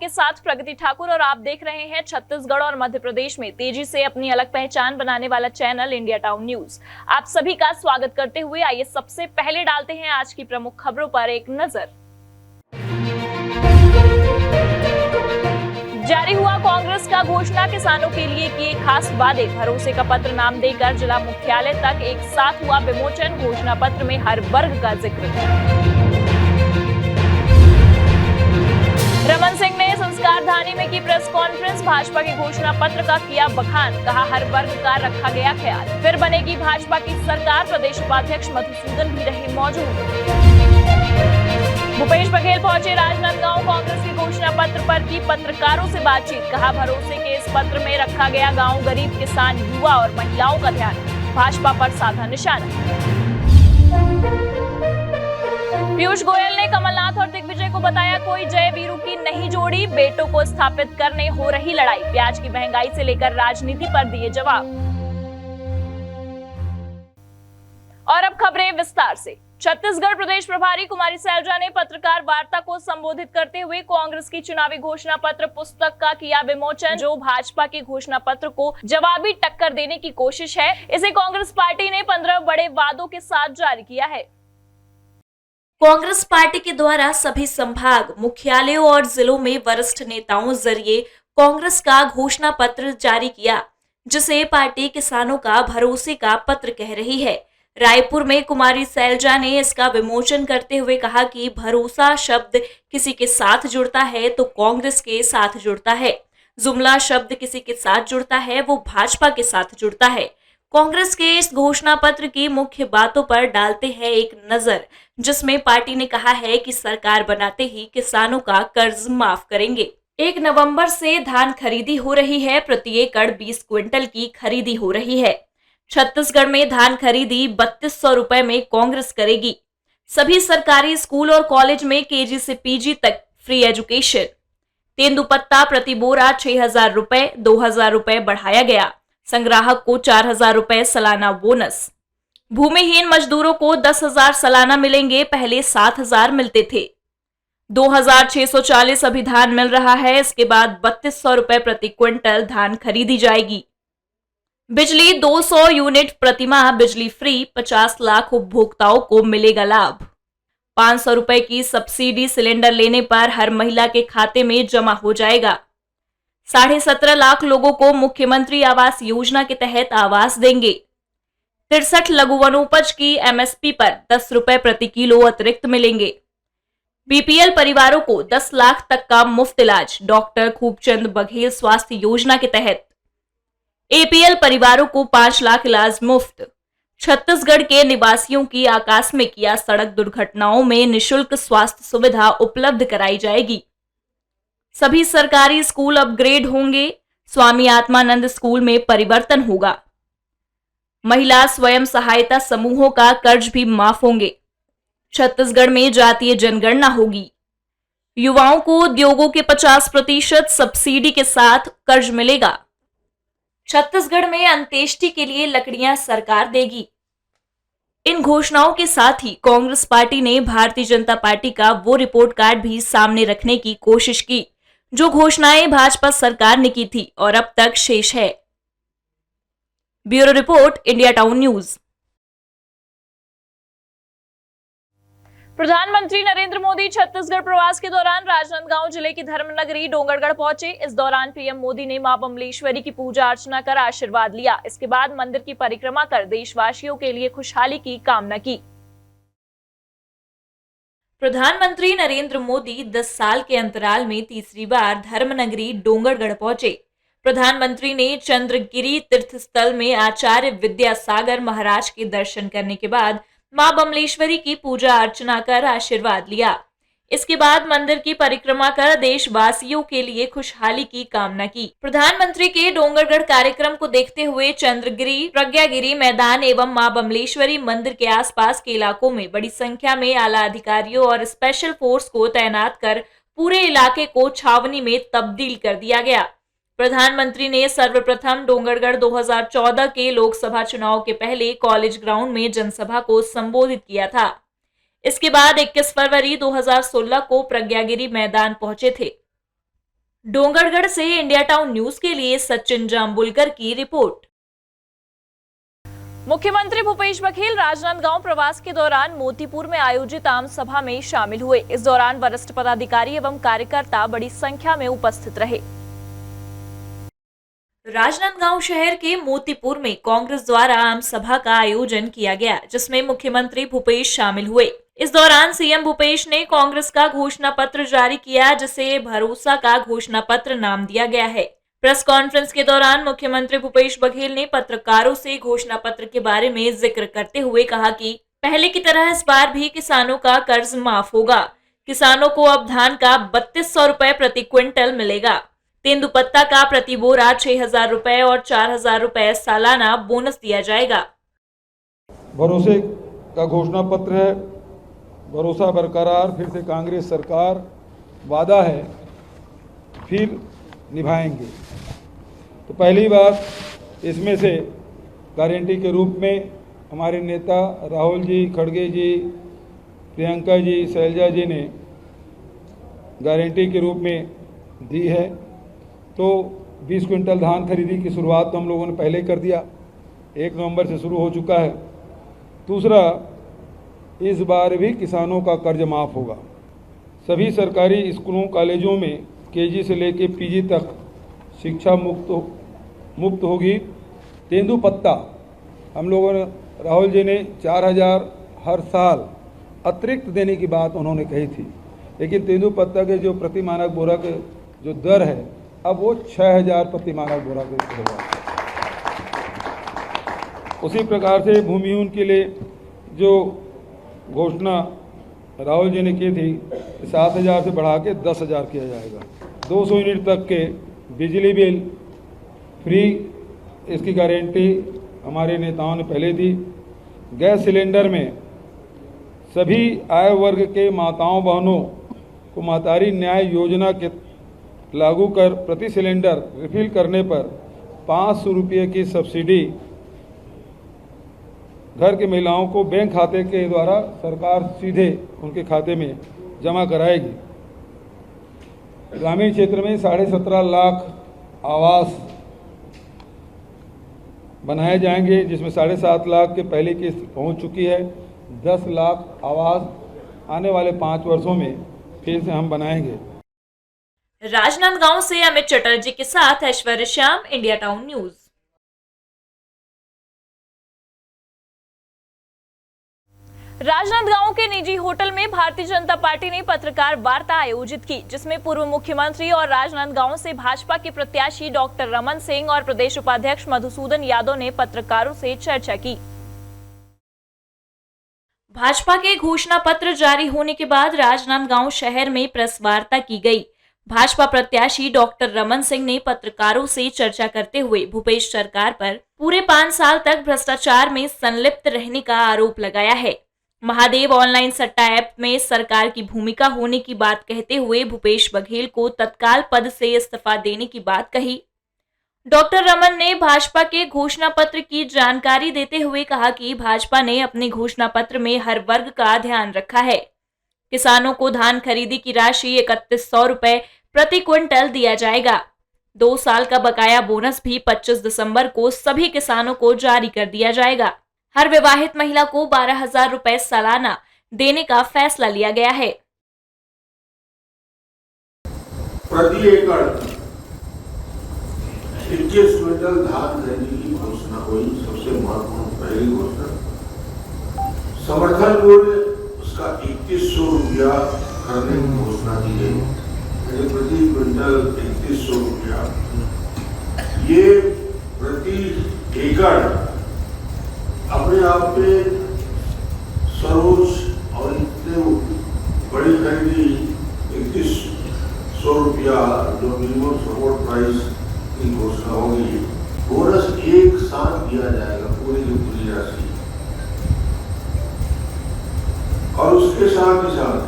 आपके साथ प्रगति ठाकुर और आप देख रहे हैं छत्तीसगढ़ और मध्य प्रदेश में तेजी से अपनी अलग पहचान बनाने वाला चैनल इंडिया टाउन न्यूज। आप सभी का स्वागत करते हुए आइए सबसे पहले डालते हैं आज की प्रमुख खबरों पर एक नजर। जारी हुआ कांग्रेस का घोषणा किसानों के लिए किए खास वादे, भरोसे का पत्र नाम देकर जिला मुख्यालय तक एक साथ हुआ विमोचन। घोषणा पत्र में हर वर्ग का जिक्र। रमन सिंह ने संस्कार धानी में की प्रेस कॉन्फ्रेंस, भाजपा के घोषणा पत्र का किया बखान, कहा हर वर्ग का रखा गया ख्याल। फिर बनेगी भाजपा की सरकार, प्रदेश उपाध्यक्ष मधुसूदन भी रहे मौजूद। भूपेश बघेल पहुंचे राजनांदगांव, कांग्रेस के घोषणा पत्र पर की पत्रकारों से बातचीत, कहा भरोसे के इस पत्र में रखा गया गांव, गरीब, किसान, युवा और महिलाओं का ध्यान, भाजपा पर साधा निशाना। पीयूष गोयल ने कमलनाथ और दिग्विजय को बताया कोई जय वीरू की नहीं जोड़ी, बेटों को स्थापित करने हो रही लड़ाई, प्याज की महंगाई से लेकर राजनीति पर दिए जवाब। और अब खबरें विस्तार से। छत्तीसगढ़ प्रदेश प्रभारी कुमारी सैलजा ने पत्रकार वार्ता को संबोधित करते हुए कांग्रेस की चुनावी घोषणा पत्र पुस्तक का किया विमोचन, जो भाजपा के घोषणा पत्र को जवाबी टक्कर देने की कोशिश है। इसे कांग्रेस पार्टी ने 15 बड़े वादों के साथ जारी किया है। कांग्रेस पार्टी के द्वारा सभी संभाग मुख्यालयों और जिलों में वरिष्ठ नेताओं जरिए कांग्रेस का घोषणा पत्र जारी किया, जिसे पार्टी किसानों का भरोसे का पत्र कह रही है। रायपुर में कुमारी सैलजा ने इसका विमोचन करते हुए कहा कि भरोसा शब्द किसी के साथ जुड़ता है तो कांग्रेस के साथ जुड़ता है, जुमला शब्द किसी के साथ जुड़ता है वो भाजपा के साथ जुड़ता है। कांग्रेस के इस घोषणा पत्र की मुख्य बातों पर डालते हैं एक नजर, जिसमें पार्टी ने कहा है कि सरकार बनाते ही किसानों का कर्ज माफ करेंगे। 1 नवंबर से धान खरीदी हो रही है, प्रति एकड़ 20 क्विंटल की खरीदी हो रही है। छत्तीसगढ़ में धान खरीदी 3200 रुपए में कांग्रेस करेगी। सभी सरकारी स्कूल और कॉलेज में केजी से पीजी तक फ्री एजुकेशन। तेंदुपत्ता प्रति बोरा 6000 रुपए, 2000 रुपए बढ़ाया गया। संग्राहक को 4000 रुपए सालाना बोनस। भूमिहीन मजदूरों को 10,000 सालाना मिलेंगे, पहले 7,000 मिलते थे। 2640 अभी धान मिल रहा है, इसके बाद 3200 रुपए प्रति क्विंटल धान खरीदी जाएगी। बिजली 200 यूनिट प्रतिमाह बिजली फ्री, 50 लाख उपभोक्ताओं को मिलेगा लाभ। 500 रुपए की सब्सिडी सिलेंडर लेने पर हर महिला के खाते में जमा हो जाएगा। 17.5 लाख लोगों को मुख्यमंत्री आवास योजना के तहत आवास देंगे। 63 लघु वनोपज की एमएसपी पर 10 रुपए प्रति किलो अतिरिक्त मिलेंगे। बीपीएल परिवारों को 10 लाख तक का मुफ्त इलाज, डॉक्टर खूबचंद बघेल स्वास्थ्य योजना के तहत। एपीएल परिवारों को 5 लाख इलाज मुफ्त। छत्तीसगढ़ के निवासियों की आकस्मिक या सड़क दुर्घटनाओं में निशुल्क स्वास्थ्य सुविधा उपलब्ध कराई जाएगी। सभी सरकारी स्कूल अपग्रेड होंगे। स्वामी आत्मानंद स्कूल में परिवर्तन होगा। महिला स्वयं सहायता समूहों का कर्ज भी माफ होंगे। छत्तीसगढ़ में जातीय जनगणना होगी। युवाओं को उद्योगों के 50% सब्सिडी के साथ कर्ज मिलेगा। छत्तीसगढ़ में अंत्येष्टि के लिए लकड़ियां सरकार देगी। इन घोषणाओं के साथ ही कांग्रेस पार्टी ने भारतीय जनता पार्टी का वो रिपोर्ट कार्ड भी सामने रखने की कोशिश की, जो घोषणाएं भाजपा सरकार ने की थी और अब तक शेष है। Bureau report, India Town news. प्रधानमंत्री नरेंद्र मोदी छत्तीसगढ़ प्रवास के दौरान राजनांदगांव जिले की धर्मनगरी डोंगरगढ़ पहुंचे। इस दौरान पीएम मोदी ने मां बमलेश्वरी की पूजा अर्चना कर आशीर्वाद लिया। इसके बाद मंदिर की परिक्रमा कर देशवासियों के लिए खुशहाली की कामना की। प्रधानमंत्री नरेंद्र मोदी 10 साल के अंतराल में तीसरी बार धर्मनगरी डोंगरगढ़ पहुंचे। प्रधानमंत्री ने चंद्रगिरी तीर्थ स्थल में आचार्य विद्यासागर महाराज के दर्शन करने के बाद मां बमलेश्वरी की पूजा अर्चना कर आशीर्वाद लिया। इसके बाद मंदिर की परिक्रमा कर देशवासियों के लिए खुशहाली की कामना की। प्रधानमंत्री के डोंगरगढ़ कार्यक्रम को देखते हुए चंद्रगिरी, प्रज्ञागिरी मैदान एवं मां बमलेश्वरी मंदिर के आसपास के इलाकों में बड़ी संख्या में आला अधिकारियों और स्पेशल फोर्स को तैनात कर पूरे इलाके को छावनी में तब्दील कर दिया गया। प्रधानमंत्री ने सर्वप्रथम डोंगरगढ़ 2014 के लोकसभा चुनाव के पहले कॉलेज ग्राउंड में जनसभा को संबोधित किया था। इसके बाद 21 फरवरी 2016 को प्रज्ञागिरी मैदान पहुंचे थे। डोंगरगढ़ से इंडिया टाउन न्यूज के लिए सचिन जाम्बुलकर की रिपोर्ट। मुख्यमंत्री भूपेश बघेल राजनांदगांव प्रवास के दौरान मोतीपुर में आयोजित आम सभा में शामिल हुए। इस दौरान वरिष्ठ पदाधिकारी एवं कार्यकर्ता बड़ी संख्या में उपस्थित रहे। राजनांदगांव शहर के मोतीपुर में कांग्रेस द्वारा आम सभा का आयोजन किया गया, जिसमें मुख्यमंत्री भूपेश शामिल हुए। इस दौरान सीएम भूपेश ने कांग्रेस का घोषणा पत्र जारी किया, जिसे भरोसा का घोषणा पत्र नाम दिया गया है। प्रेस कॉन्फ्रेंस के दौरान मुख्यमंत्री भूपेश बघेल ने पत्रकारों से घोषणा पत्र के बारे में जिक्र करते हुए कहा कि पहले की तरह इस बार भी किसानों का कर्ज माफ होगा। किसानों को अब धान का 3200 रुपए प्रति क्विंटल मिलेगा। तेंदुपत्ता का प्रति बोरा 6000 रुपए और 4000 रुपए सालाना बोनस दिया जाएगा। भरोसे का घोषणा पत्र है, भरोसा बरकरार, फिर से कांग्रेस सरकार, वादा है फिर निभाएंगे। तो पहली बात इसमें से गारंटी के रूप में हमारे नेता राहुल जी, खड़गे जी, प्रियंका जी, शैलजा जी ने गारंटी के रूप में दी है। तो 20 क्विंटल धान खरीदी की शुरुआत तो हम लोगों ने पहले कर दिया, 1 नवंबर से शुरू हो चुका है। दूसरा, इस बार भी किसानों का कर्ज माफ़ होगा। सभी सरकारी स्कूलों कॉलेजों में केजी से लेकर पीजी तक शिक्षा मुफ्त होगी। तेंदुपत्ता हम लोगों ने, राहुल जी ने 4000 हर साल अतिरिक्त देने की बात उन्होंने कही थी, लेकिन तेंदुपत्ता के जो प्रति मानक बोरा के जो दर है, अब वो 6000 प्रति मानक बोरा के होगा। उसी प्रकार से भूमिहीन के लिए जो घोषणा राहुल जी ने की थी, 7000 से बढ़ा के 10,000 किया जाएगा। 200 यूनिट तक के बिजली बिल फ्री, इसकी गारंटी हमारे नेताओं ने पहले दी। गैस सिलेंडर में सभी आय वर्ग के माताओं बहनों को महतारी न्याय योजना के लागू कर प्रति सिलेंडर रिफिल करने पर 500 रुपये की सब्सिडी घर की महिलाओं को बैंक खाते के द्वारा सरकार सीधे उनके खाते में जमा कराएगी। ग्रामीण क्षेत्र में 17.5 लाख आवास बनाए जाएंगे, जिसमें 7.5 लाख के पहली किस्त पहुंच चुकी है। 10 लाख आवास आने वाले 5 वर्षों में फिर से हम बनाएंगे। राजनांदगांव से अमित चटर्जी के साथ Aishwarya Shyam, India Town News. Rajnandgaon के निजी होटल में भारतीय जनता पार्टी ने पत्रकार वार्ता आयोजित की, जिसमें पूर्व मुख्यमंत्री और राजनांदगांव से भाजपा के प्रत्याशी डॉक्टर रमन सिंह और प्रदेश उपाध्यक्ष मधुसूदन यादव ने पत्रकारों से चर्चा की। भाजपा के घोषणा पत्र जारी होने के बाद राजनांदगांव शहर में प्रेस वार्ता की गई। भाजपा प्रत्याशी डॉक्टर रमन सिंह ने पत्रकारों से चर्चा करते हुए भूपेश सरकार पर पूरे 5 साल तक भ्रष्टाचार में संलिप्त रहने का आरोप लगाया है। महादेव ऑनलाइन सट्टा ऐप में सरकार की भूमिका होने की बात कहते हुए भूपेश बघेल को तत्काल पद से इस्तीफा देने की बात कही। डॉक्टर रमन ने भाजपा के घोषणा पत्र की जानकारी देते हुए कहा कि भाजपा ने अपने घोषणा पत्र में हर वर्ग का ध्यान रखा है। किसानों को धान खरीदी की राशि 3100 रुपए प्रति क्विंटल दिया जाएगा। 2 साल का बकाया बोनस भी 25 दिसंबर को सभी किसानों को जारी कर दिया जाएगा। हर विवाहित महिला को 12,000 रुपए सालाना देने का फैसला लिया गया है। प्रति एकड़ 21 क्विंटल धान खरीदी की घोषणा हुई, सबसे महत्वपूर्ण पहली घोषणा। समर्थन मूल्य उसका 3100 रुपया करने की घोषणा की गई। प्रति क्विंटल 3100 रुपया, ये प्रति एकड़ अपने आप में सर्वोच्च और इतने बड़ी खरीदी 3100 रुपया जो मिनिमम सपोर्ट प्राइस की घोषणा होगी। बोनस एक साथ दिया जाएगा, पूरी की पूरी राशि, और उसके साथ ही साथ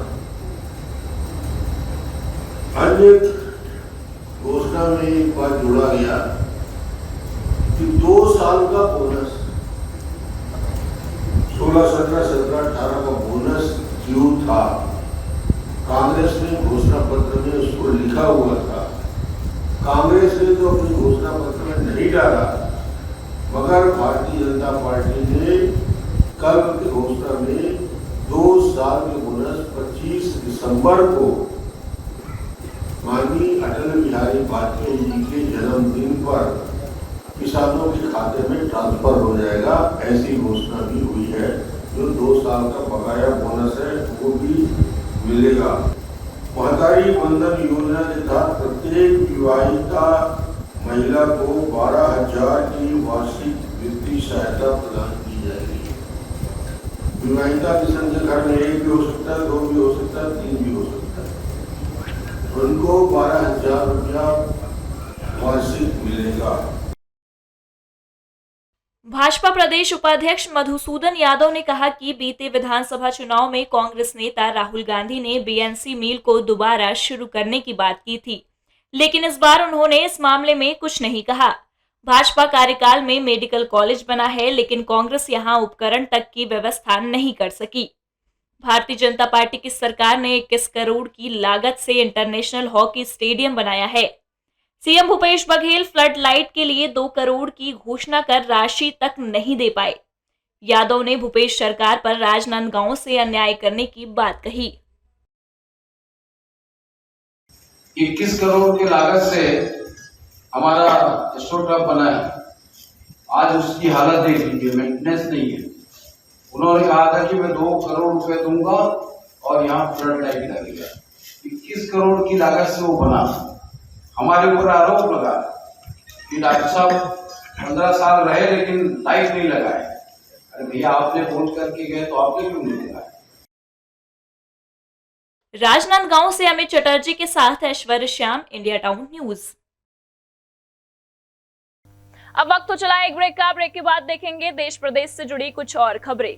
अन्य घोषणा में एक बात जोड़ा गया कि 2 साल का बोनस 16, 17, 18 का बोनस ड्यू था। कांग्रेस ने घोषणा पत्र में उसको लिखा हुआ था कांग्रेस ने तो अपनी घोषणा पत्र में नहीं डाला, मगर भारतीय जनता पार्टी ने कल की घोषणा में 2 साल के बोनस 25 दिसंबर को माननीय अटल बिहारी वाजपेयी जी के जन्मदिन पर किसानों के खाते में ट्रांसफर हो जाएगा, ऐसी घोषणा भी हुई है। जो 2 साल का बकाया बोनस है वो भी मिलेगा। महतारी बंधन योजना के तहत प्रत्येक विवाहिता महिला को 12,000 की वार्षिक वित्तीय सहायता प्रदान की जाएगी। विवाहिता की संख्या घर में 1 भी हो सकता है, 2 भी हो सकता है, 3 भी हो सकता है। उनको 12,000 रुपया वार्षिक मिलेगा। भाजपा प्रदेश उपाध्यक्ष मधुसूदन यादव ने कहा कि बीते विधानसभा चुनाव में कांग्रेस नेता राहुल गांधी ने बीएनसी मिल को दोबारा शुरू करने की बात की थी, लेकिन इस बार उन्होंने इस मामले में कुछ नहीं कहा। भाजपा कार्यकाल में मेडिकल कॉलेज बना है, लेकिन कांग्रेस यहां उपकरण तक की व्यवस्था नहीं कर सकी। भारतीय जनता पार्टी की सरकार ने 21 करोड़ की लागत से इंटरनेशनल हॉकी स्टेडियम बनाया है। CM Bhupesh Baghel flood light के लिए 2 करोड़ की घोषणा कर राशि तक नहीं दे पाए। यादव ने भूपेश सरकार पर राजनांदगांव से अन्याय करने की बात कही। 21 करोड़ की लागत से हमारा स्टोर क्लब बना है, आज उसकी हालत देख लीजिए, मेंटेनेंस नहीं है। उन्होंने कहा था कि मैं 2 करोड़ रुपए दूंगा और यहाँ फ्लड लाइट लगेगा। 21 करोड़ की लागत से वो बना। हमारे ऊपर आरोप लगा कि डॉक्टर साहब 15 साल रहे लेकिन लाइट नहीं लगाए। अरे भैया, आपने वोट करके गए तो आपने क्यों नहीं लगाया? राजनांदगांव से अमित चटर्जी के साथ Aishwarya Shyam, India Town news. अब वक्त तो चला एक ब्रेक का। ब्रेक के बाद देखेंगे देश प्रदेश से जुड़ी कुछ और खबरें।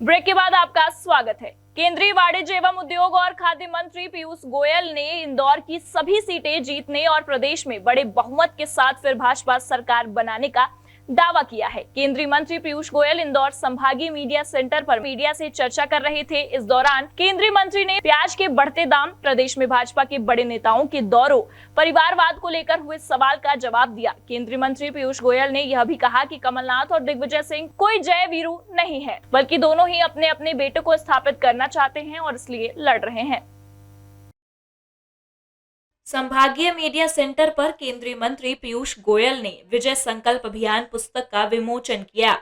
ब्रेक के बाद आपका स्वागत है। केंद्रीय वाणिज्य एवं उद्योग और खाद्य मंत्री पीयूष गोयल ने इंदौर की सभी सीटें जीतने और प्रदेश में बड़े बहुमत के साथ फिर भाजपा सरकार बनाने का दावा किया है। केंद्रीय मंत्री पीयूष गोयल इंदौर संभागीय मीडिया सेंटर पर मीडिया से चर्चा कर रहे थे। इस दौरान केंद्रीय मंत्री ने प्याज के बढ़ते दाम, प्रदेश में भाजपा के बड़े नेताओं के दौरों, परिवारवाद को लेकर हुए सवाल का जवाब दिया। केंद्रीय मंत्री पीयूष गोयल ने यह भी कहा कि कमलनाथ और दिग्विजय सिंह कोई जय वीरू नहीं है, बल्कि दोनों ही अपने अपने बेटे को स्थापित करना चाहते हैं और इसलिए लड़ रहे हैं। संभागीय मीडिया सेंटर पर केंद्रीय मंत्री पीयूष गोयल ने विजय संकल्प अभियान पुस्तक का विमोचन किया।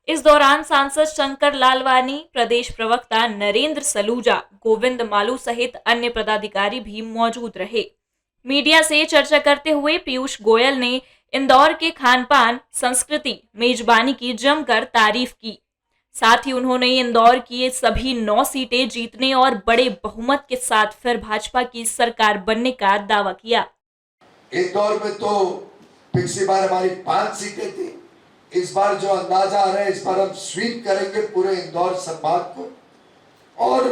इस दौरान सांसद शंकर लालवानी, प्रदेश प्रवक्ता नरेंद्र सलूजा, गोविंद मालू सहित अन्य पदाधिकारी भी मौजूद रहे। मीडिया से चर्चा करते हुए पीयूष गोयल ने इंदौर के खान-पान, संस्कृति, मेजबानी की जमकर तारीफ की। साथ ही उन्होंने इंदौर की सभी 9 सीटें जीतने और बड़े बहुमत के साथ फिर भाजपा की सरकार बनने का दावा किया। इंदौर में तो पिछली बार हमारी 5 सीटें थी, इस बार जो अंदाजा आ रहा है, इस बार हम स्वीप करेंगे पूरे इंदौर संभाग को। और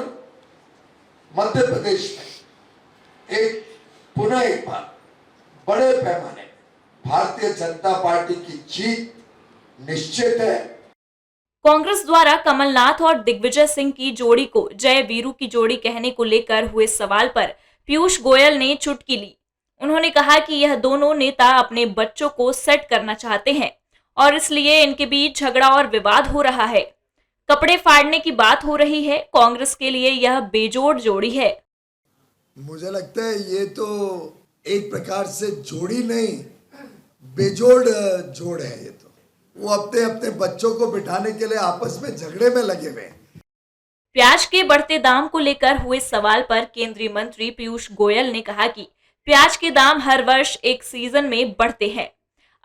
मध्य प्रदेश में पुनः एक बार बड़े पैमाने भारतीय जनता पार्टी की जीत निश्चित है। कांग्रेस द्वारा कमलनाथ और दिग्विजय सिंह की जोड़ी को जय वीरू की जोड़ी कहने को लेकर हुए सवाल पर पीयूष गोयल ने चुटकी ली। उन्होंने कहा कि यह दोनों नेता अपने बच्चों को सेट करना चाहते हैं और इसलिए इनके बीच झगड़ा और विवाद हो रहा है। कपड़े फाड़ने की बात हो रही है। कांग्रेस के लिए यह बेजोड़ जोड़ी है। मुझे लगता है ये तो एक प्रकार से जोड़ी नहीं, बेजोड़ जोड़ है। ये तो वो अपने अपने बच्चों को बिठाने के लिए आपस में झगड़े में लगे हुए हैं। प्याज के बढ़ते दाम को लेकर हुए सवाल पर केंद्रीय मंत्री पीयूष गोयल ने कहा कि प्याज के दाम हर वर्ष एक सीजन में बढ़ते हैं।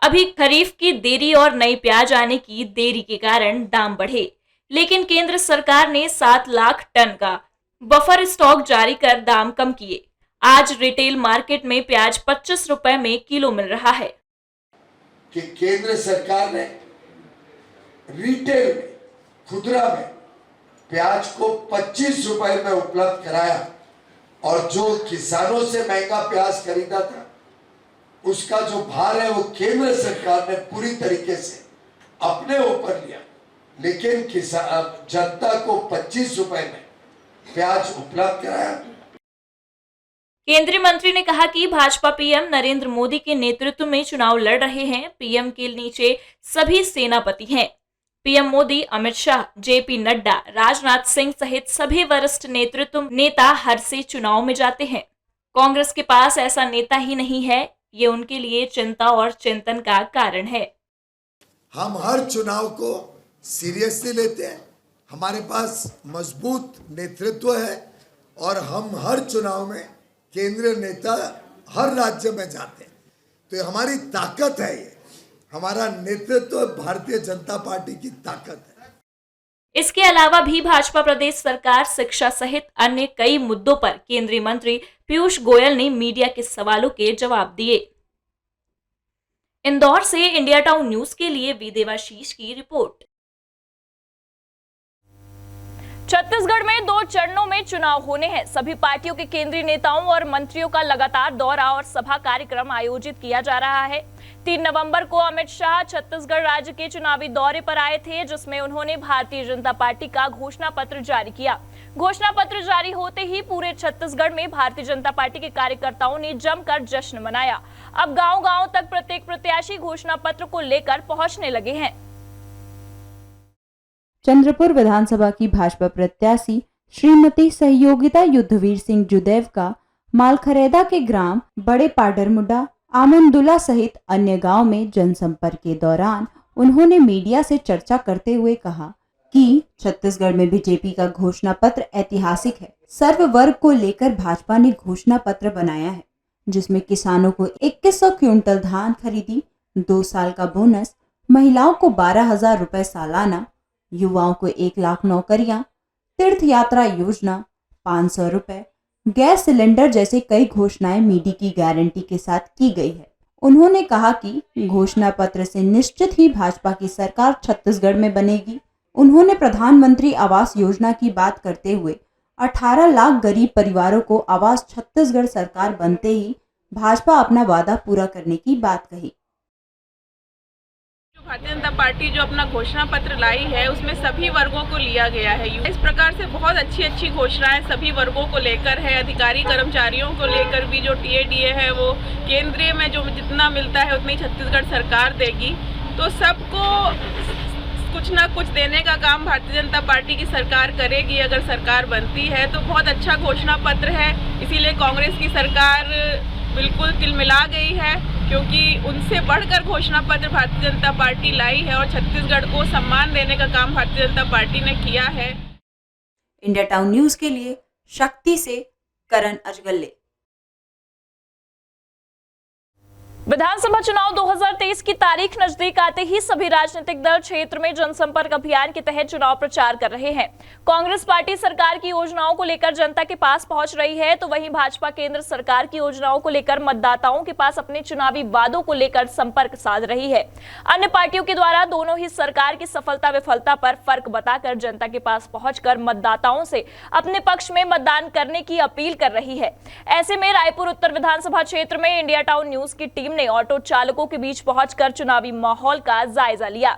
अभी खरीफ की देरी और नई प्याज आने की देरी के कारण दाम बढ़े, लेकिन केंद्र सरकार ने 7 लाख टन का बफर स्टॉक जारी कर दाम कम किए। आज रिटेल मार्केट में प्याज 25 रुपए में किलो मिल रहा है। कि केंद्र सरकार ने रिटेल में, खुदरा में प्याज को 25 रुपए में उपलब्ध कराया और जो किसानों से महंगा प्याज खरीदा था उसका जो भार है वो केंद्र सरकार ने पूरी तरीके से अपने ऊपर लिया, लेकिन जनता को 25 रुपए में प्याज उपलब्ध कराया। केंद्रीय मंत्री ने कहा कि भाजपा पीएम नरेंद्र मोदी के नेतृत्व में चुनाव लड़ रहे हैं। पीएम के नीचे सभी सेनापति हैं। पीएम मोदी, अमित शाह, जेपी नड्डा, राजनाथ सिंह सहित सभी वरिष्ठ नेतृत्व नेता हर से चुनाव में जाते हैं। कांग्रेस के पास ऐसा नेता ही नहीं है। ये उनके लिए चिंता और चिंतन का कारण है। हम हर चुनाव को सीरियसली लेते हैं। हमारे पास मजबूत नेतृत्व है और हम हर चुनाव में केंद्रीय नेता हर राज्य में जाते हैं। तो ये हमारी ताकत है। ये हमारा नेतृत्व भारतीय जनता पार्टी की ताकत है। इसके अलावा भी भाजपा प्रदेश सरकार शिक्षा सहित अन्य कई मुद्दों पर केंद्रीय मंत्री पीयूष गोयल ने मीडिया के सवालों के जवाब दिए। इंदौर से इंडिया टाउन न्यूज के लिए वी देवाशीष की रिपोर्ट। छत्तीसगढ़ में 2 चरणों में चुनाव होने हैं। सभी पार्टियों के केंद्रीय नेताओं और मंत्रियों का लगातार दौरा और सभा कार्यक्रम आयोजित किया जा रहा है। 3 नवंबर को अमित शाह छत्तीसगढ़ राज्य के चुनावी दौरे पर आए थे, जिसमें उन्होंने भारतीय जनता पार्टी का घोषणा पत्र जारी किया। घोषणा पत्र जारी होते ही पूरे छत्तीसगढ़ में भारतीय जनता पार्टी के कार्यकर्ताओं ने जमकर जश्न मनाया। अब गांव-गांव तक प्रत्येक प्रत्याशी घोषणा पत्र को लेकर पहुंचने लगे हैं। चंद्रपुर विधानसभा की भाजपा प्रत्याशी श्रीमती सहयोगिता युद्धवीर सिंह जुदेव का मालखरेदा के ग्राम बड़े पाडरमुड्डा, आमंदुला सहित अन्य गांव में जनसंपर्क के दौरान उन्होंने मीडिया से चर्चा करते हुए कहा कि छत्तीसगढ़ में बीजेपी का घोषणा पत्र ऐतिहासिक है। सर्व वर्ग को लेकर भाजपा ने घोषणा पत्र बनाया है, जिसमें किसानों को 2100 क्विंटल धान खरीदी, 2 साल का बोनस, महिलाओं को 12,000 रुपए सालाना, युवाओं को 1 लाख नौकरियां, तीर्थ यात्रा योजना, 500 रुपए, गैस सिलेंडर जैसे कई घोषणाएं मीडिया की गारंटी के साथ की गई है। उन्होंने कहा कि घोषणा पत्र से निश्चित ही भाजपा की सरकार छत्तीसगढ़ में बनेगी। उन्होंने प्रधानमंत्री आवास योजना की बात करते हुए 18 लाख गरीब परिवारों को आवास छत्तीसगढ़ सरकार बनते ही भाजपा अपना वादा पूरा करने की बात कही। भारतीय जनता पार्टी जो अपना घोषणा पत्र लाई है उसमें सभी वर्गों को लिया गया है। इस प्रकार से बहुत अच्छी घोषणाएं सभी वर्गों को लेकर है। अधिकारी कर्मचारियों को लेकर भी जो टीए है वो केंद्रीय में जो जितना मिलता है उतनी छत्तीसगढ़ सरकार देगी। तो सबको कुछ ना कुछ देने का काम भारतीय जनता पार्टी की सरकार करेगी अगर सरकार बनती है। तो बहुत अच्छा घोषणा पत्र है, इसीलिए कांग्रेस की सरकार बिल्कुल तिलमिला गई है, क्योंकि उनसे बढ़कर घोषणा पत्र भारतीय जनता पार्टी लाई है और छत्तीसगढ़ को सम्मान देने का काम भारतीय जनता पार्टी ने किया है। इंडिया टाउन न्यूज के लिए शक्ति से करण अजगल्ले। विधानसभा चुनाव 2023 की तारीख नजदीक आते ही सभी राजनीतिक दल क्षेत्र में जनसंपर्क अभियान के तहत चुनाव प्रचार कर रहे हैं। कांग्रेस पार्टी सरकार की योजनाओं को लेकर जनता के पास पहुंच रही है, तो वहीं भाजपा केंद्र सरकार की योजनाओं को लेकर मतदाताओं के पास अपने चुनावी वादों को लेकर संपर्क साध रही है। अन्य पार्टियों के द्वारा दोनों ही सरकार की सफलता विफलता पर फर्क बताकर जनता के पास पहुंचकर मतदाताओं से अपने पक्ष में मतदान करने की अपील कर रही है। ऐसे में रायपुर उत्तर विधानसभा क्षेत्र में इंडिया टाउन न्यूज की टीम ने ऑटो चालकों के बीच पहुंचकर चुनावी माहौल का जायजा लिया।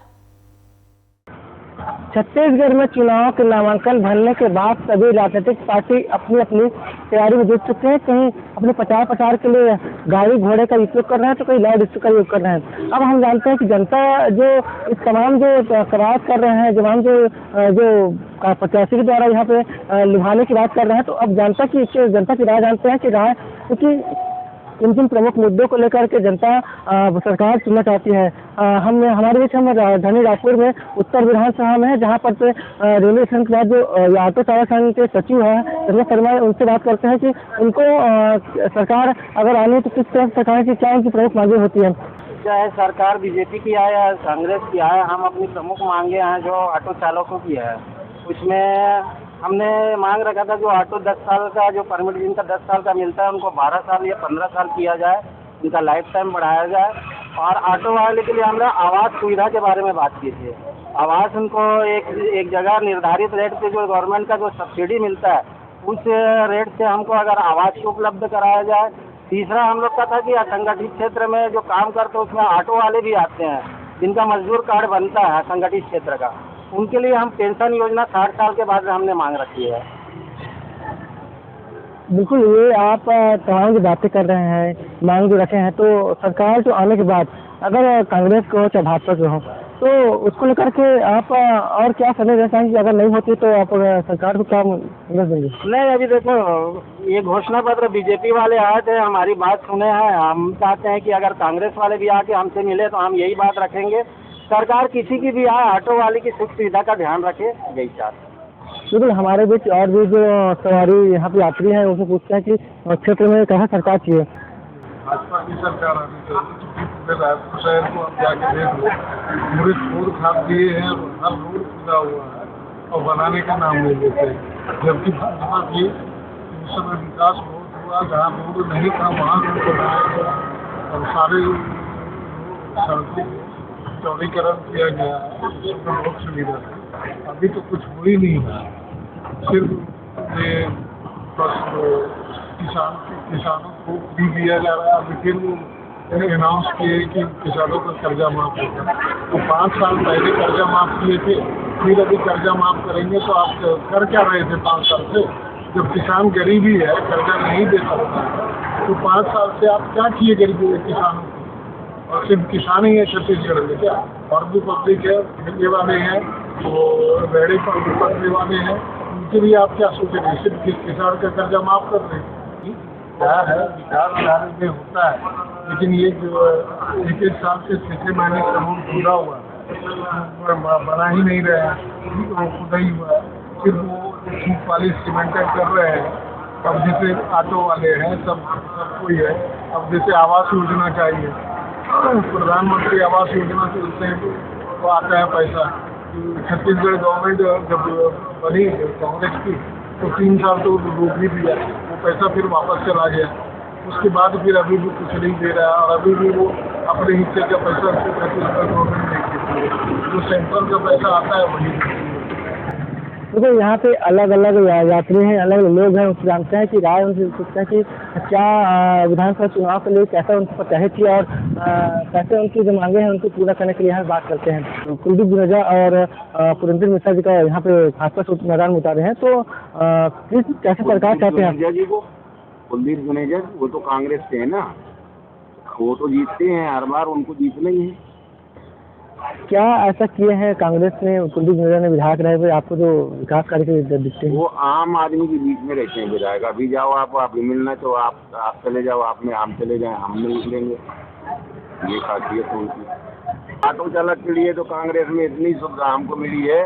छत्तीसगढ़ में चुनाव के नामांकन भरने के बाद सभी राजनीतिक पार्टी अपनी अपनी तैयारी में जुट चुके हैं। कहीं अपने प्रचार प्रसार के लिए गाड़ी घोड़े का उपयोग कर रहे हैं, तो कहीं लाउड स्पीकर का उपयोग कर रहे हैं। अब हम जानते हैं कि जनता जो इस तमाम जो करार कर रहे हैं, तमाम जो प्रत्याशी के द्वारा यहाँ पे लुभाने की बात कर रहे हैं, तो अब जनता की राय जानते हैं कि राय क्योंकि इन प्रमुख मुद्दों को लेकर के जनता सरकार चुनना चाहती है। हमारे बीच हम राजधानी रायपुर में उत्तर विधानसभा में है, जहाँ पर रेलवे स्टेशन के बाद जो ऑटो चालक संघ के सचिव है रमेश शर्मा, उनसे बात करते हैं कि उनको सरकार अगर आने तो किस तरह सरकार की क्या उनकी प्रमुख मांगे होती है। चाहे सरकार बीजेपी की आए या कांग्रेस की आए, हम अपनी प्रमुख मांगे हैं जो ऑटो चालकों की है। उसमें हमने मांग रखा था जो ऑटो 10 साल का जो परमिट जिनका 10 साल का मिलता है उनको 12 साल या 15 साल किया जाए, उनका लाइफ टाइम बढ़ाया जाए। और ऑटो वाले के लिए हमने आवास सुविधा के बारे में बात की थी। आवास उनको एक जगह निर्धारित रेट पे जो गवर्नमेंट का जो सब्सिडी मिलता है उस रेट से हमको अगर आवास उपलब्ध कराया जाए। तीसरा हम लोग का था कि असंगठित क्षेत्र में जो काम करते हैं उसमें ऑटो वाले भी आते हैं, जिनका मजदूर कार्ड बनता है संगठित क्षेत्र का, उनके लिए हम पेंशन योजना 60 साल के बाद हमने मांग रखी है। बिल्कुल, ये आप तमाम की बातें कर रहे हैं, मांग जो रखे हैं, तो सरकार जो आने के बाद अगर कांग्रेस को हो चाहे भाजपा को हो, तो उसको लेकर के आप और क्या संदेश देना चाहेंगे? अगर नहीं होती तो आप सरकार को क्या संदेश देंगे? नहीं, अभी देखो, ये घोषणा पत्र बीजेपी वाले आए थे, हमारी बात सुने हैं। हम चाहते हैं कि अगर कांग्रेस वाले भी आके हमसे मिले तो हम यही बात रखेंगे, सरकार किसी की भी आए, ऑटो वाले की सुख सुविधा का ध्यान रखे, यही चाहते हैं। बिल्कुल, हमारे बीच और भी जो सवारी यहाँ पे यात्री हैं उनसे पूछते हैं कि क्षेत्र में कैसा सरकार चाहिए? भाजपा की सरकार आनी चाहिए। पूरे रायपुर शहर को आप जाके देख लो, पूरे छोड़ खाद दिए हैं, हर रोड खुदा हुआ है और बनाने का नाम नहीं लेते। जबकि भाजपा की उस समय विकास बहुत हुआ, जहाँ रोड नहीं था वहाँ रोड बनाया गया और सारे सड़कों को चौड़ीकरण किया गया है, उसमें बहुत सुविधा है। अभी तो कुछ हो ही नहीं है, सिर्फ ये बस किसानों को भी दिया जा रहा है। लेकिन अनाउंस किए कि किसानों का कर्जा माफ होगा, तो 5 साल पहले कर्जा माफ किए थे, फिर अभी कर्जा माफ करेंगे, तो आप कर क्या रहे थे 5 साल से? जब किसान गरीबी है, कर्जा नहीं दे सकता, तो 5 साल से आप क्या किए गरीबी किसानों को? और सिर्फ किसान ही है छत्तीसगढ़ में क्या? और भी पब्लिक है, ठेके वाले हैं, वो रेहड़ी पकड़ने वाले हैं, उनके लिए आप क्या सोचेंगे? सिर्फ किसान का कर्जा माफ कर रहे हैं? क्या है, विकास बिहार में होता है, लेकिन ये जो 1 साल से 6 महीने का रोड पूरा हुआ बना ही नहीं रहा है, वो खुदा ही हुआ है, सिर्फ वो सूख वाली सीमेंटेड कर रहे हैं। अब जैसे ऑटो वाले हैं, सब कोई है, अब जैसे आवास योजना चाहिए, प्रधानमंत्री आवास योजना से उससे वो आता है पैसा। छत्तीसगढ़ गवर्नमेंट जब बनी कांग्रेस की, तो 3 साल तो रोक भी दिया, वो पैसा फिर वापस चला गया। उसके बाद फिर अभी भी कुछ नहीं दे रहा, और अभी भी वो अपने हिस्से का पैसा छत्तीसगढ़ गवर्नमेंट नहीं देती है, जो सेंट्रल का पैसा आता है वही देती है। देखो, यहाँ पे अलग अलग यात्री हैं, अलग अलग लोग हैं, उनसे जानते हैं कि राय उनसे पूछते हैं कि क्या विधानसभा चुनाव के लिए कैसा उनको प्रत्याशित किया और कैसे उनकी जो मांगे हैं उनको पूरा करने के लिए यहाँ बात करते हैं। कुलदीप जुनेजा और पुरेंद्र मिश्रा जी का यहाँ पे भाजपा मैदान में उतारे हैं, तो कैसे सरकार चाहते हैं? जी, वो कुलदीप जुनेजा वो तो कांग्रेस से है ना, वो तो जीतते हैं हर बार, उनको जीतना ही है। क्या ऐसा किए हैं कांग्रेस ने, कुलदीप जुनेजा ने विधायक रहे हुए आपको जो विकास कार्य दिखते हैं? वो आम आदमी के बीच में रहते हैं विधायक। अभी जाओ आप मिलना तो आप चले जाओ, आप में हम चले जाएं, हम मिल लेंगे, ये खासियत है उनकी। ऑटो चालक के लिए तो कांग्रेस में इतनी सुविधा हमको मिली है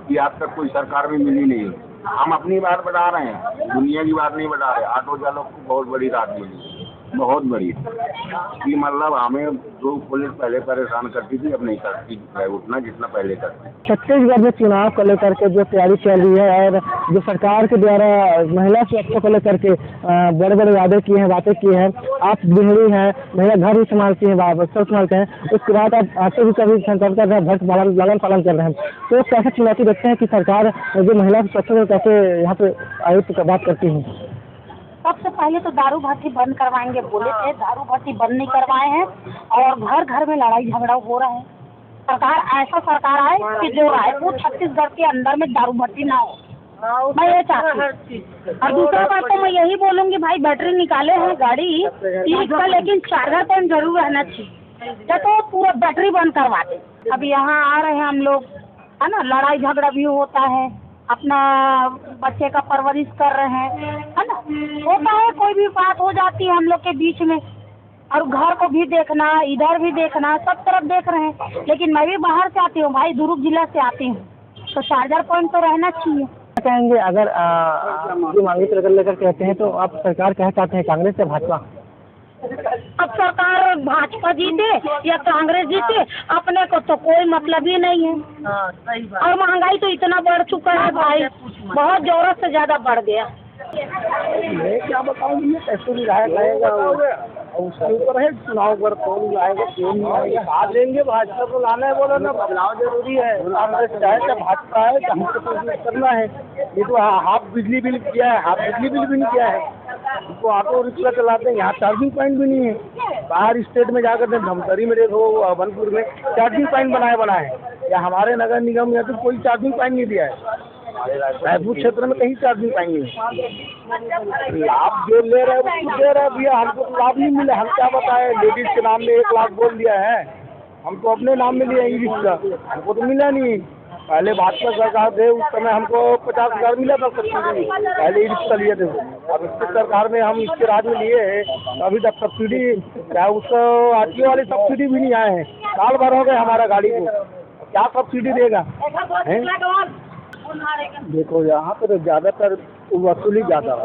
कि आज तक कोई सरकार में मिली नहीं। हम अपनी बात बता रहे हैं, दुनिया की बात नहीं बता रहे। ऑटो चालक को बहुत बड़ी राहत मिली, बहुत बड़ी, कि मतलब हमें जो पुलिस पहले परेशान करती थी अब नहीं करती है उतना जितना पहले करती। छत्तीसगढ़ में चुनाव को लेकर के जो तैयारी चल रही है और जो सरकार के द्वारा महिला सुरक्षा को लेकर के बड़े बड़े वादे किए हैं, बातें की हैं, आप गृहिणी हैं, महिला घर भी संभालती हैं, बच्चे संभालते हैं, उसके बाद आप आटे भी कभी संकल्प कर रहे हैं, भक्त लालन पालन कर रहे हैं, तो कैसे चुनौती देखते हैं कि सरकार जो महिला सुरक्षा को कैसे यहाँ पे आयुक्त का बात करती है? सबसे पहले तो दारू भट्टी बंद करवाएंगे बोले थे, दारू भट्टी बंद नहीं करवाए हैं और घर घर में लड़ाई झगड़ा हो रहा है। सरकार ऐसा सरकार आए कि जो रायपुर छत्तीसगढ़ के अंदर में दारू भट्टी ना हो, मैं ये चाहती हूँ। और दूसरा बात तो मैं यही बोलूँगी, भाई बैटरी निकाले हैं गाड़ी इसका, लेकिन चार्जर पॉइंट जरूर रहना चाहिए, या तो पूरा बैटरी बंद करवा दे। अब यहाँ आ रहे हैं हम लोग, है ना, लड़ाई झगड़ा भी होता है, अपना बच्चे का परवरिश कर रहे हैं, है ना, होता है, कोई भी बात हो जाती है हम लोग के बीच में, और घर को भी देखना, इधर भी देखना, सब तरफ देख रहे हैं। लेकिन मैं भी बाहर से आती हूँ भाई, दुर्ग जिला से आती हूँ, तो चार्जर पॉइंट तो रहना चाहिए। कहेंगे अगर जो मांगे को लेकर कहते हैं तो आप सरकार क्या चाहते हैं, कांग्रेस या भाजपा? अब सरकार भाजपा जीते या कांग्रेस जीते, अपने को तो कोई मतलब ही नहीं है। और महंगाई तो इतना बढ़ चुका है भाई, बहुत जोरों से ज्यादा बढ़ गया। मैं क्या बताऊँ, कैसे विधायक आएगा उसके ऊपर है, चुनाव पर कौन लाएगा क्यों नहीं आएगा। आ लेंगे, भाजपा को लाना है, बोलो ना, बदलाव जरूरी है। कांग्रेस चाहे चाहे भाजपा है, हमको तो करना है। ये तो हाफ बिजली बिल किया है, हाफ बिजली बिल भी नहीं किया है, उनको ऑटो रिक्शा चलाते हैं, यहाँ चार्जिंग पॉइंट भी नहीं है। बाहर स्टेट में जाकर धमतरी में देखो, अभनपुर में चार्जिंग पॉइंट बनाए या हमारे नगर निगम या तो कोई चार्जिंग पॉइंट नहीं दिया है। रायपुर क्षेत्र में कहीं चार्जिंग पॉइंट नहीं है। लाभ जो ले रहे हैं उसको दे रहे हैं भैया, हमको तो लाभ नहीं मिला। हम क्या बताएं, लेडीज के नाम में 1 लाख बोल दिया है, हम तो अपने नाम में लिए ई-रिक्शा, हमको तो मिला नहीं। पहले भाजपा सरकार थे उस समय हमको 50,000 मिला था सब्सिडी, पहले ई-रिक्शा लिए थे। अब इसकी सरकार में हम इसके राज में लिए हैं, अभी तक सब्सिडी क्या उसको आरटीओ वाली सब्सिडी भी नहीं आए हैं। साल भर हो गए हमारा गाड़ी को, क्या सब्सिडी देगा है? देखो यहाँ पर तो ज़्यादातर वसूली ज़्यादा है,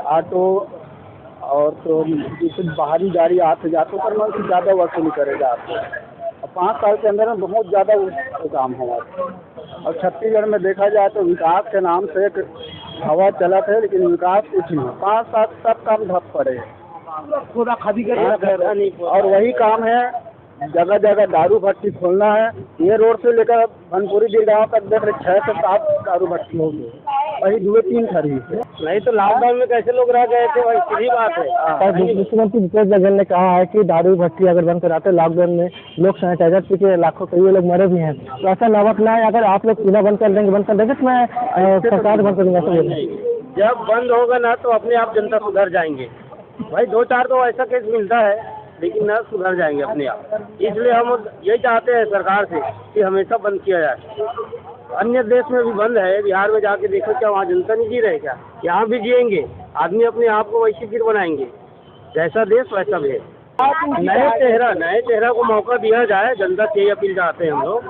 ऑटो और तो जैसे बाहरी गाड़ी आते जाते पर से ज़्यादा वसूली करेगा आपको। 5 साल के अंदर में बहुत ज़्यादा काम हुआ। और छत्तीसगढ़ में देखा जाए तो विकास के नाम से एक हवा चला था, लेकिन विकास कुछ नहीं। 5 साल सब काम ठप पड़े, पूरा खादी कर। और वही काम है, जगह जगह दारू भट्टी खोलना है। ये रोड से लेकर भनपुरी गिरगांव तक देख रहे 6 से 7 दारू भट्टी हो गई, वही 2-3 खड़ी है। नहीं तो लॉकडाउन में कैसे लोग रह गए थे, वही सीधी बात है। मुख्यमंत्री भूपेश बघेल ने कहा है कि दारू भट्टी अगर बंद कराते लॉकडाउन में लोग सैनिटाइजर पी के लाखों कई लोग मरे भी हैं, तो ऐसा नवक ना है। अगर आप लोग पीना बंद कर देंगे तो मैं सरकार बंद कर दूंगा। जब बंद होगा ना तो अपने आप जनता सुधर जाएंगे भाई। 2-4 तो ऐसा केस मिलता है, लेकिन न सुधर जाएंगे अपने आप। इसलिए हम यही चाहते हैं सरकार से कि हमेशा बंद किया जाए। अन्य देश में भी बंद है, बिहार में जाके देखो क्या वहाँ जनता नहीं जी रहे क्या? यहाँ भी जिएंगे, आदमी अपने आप को वैसे फिर बनाएंगे, जैसा देश वैसा भेष। नए चेहरा को मौका दिया जाए, जनता से यही अपील चाहते हैं हम लोग।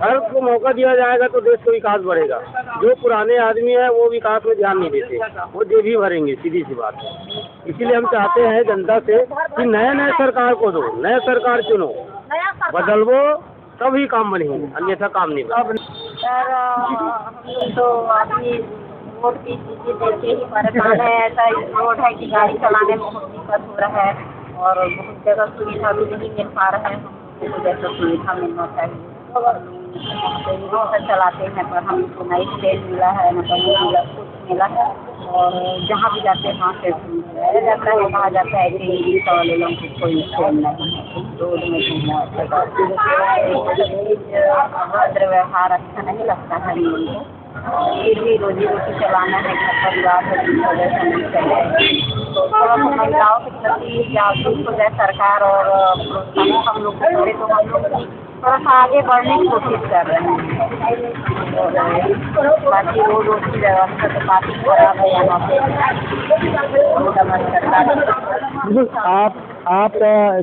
हर को मौका दिया जाएगा तो देश का विकास बढ़ेगा। जो पुराने आदमी है वो विकास में ध्यान नहीं देते, वो जेब ही भरेंगे, सीधी सी बात है। इसीलिए हम चाहते हैं जनता से कि नए सरकार को दो, नए सरकार चुनो, बदलवो तभी काम बनेंगे, अन्यथा काम नहीं बनेगा। सर तो अभी रोड की चीजें देख के ही परेशान है। ऐसा रोड है कि गाड़ी चलाने में बहुत दिक्कत हो रहा है और बहुत जगह सुविधा भी नहीं मिल पा रहा है। हमको जैसा सुविधा मिलना चाहिए रिक्शा चलाते हैं, पर हमको नई स्टेज मिला है, न कहीं मिला, कुछ मिला है। और जहाँ भी जाते हैं वहाँ से रह जाता है, कहा जाता है कि रिक्शा वाले लोगों को कोई स्टेज नहीं है, रोड में घूमो। भद्र व्यवहार अच्छा नहीं लगता है लोगों को। फिर भी रोजी रोटी चलाना है, घर परिवार है, जिस वजह से नहीं चले। तो थोड़ा महिलाओं के प्रति जागरूक हो जाए सरकार और प्रोत्साहन हम लोग करें तो हम लोग थोड़ा सा आगे बढ़ने की कोशिश कर रहे हैं। और बाकी रोड की व्यवस्था तो काफ़ी खराब है यहाँ पे। आप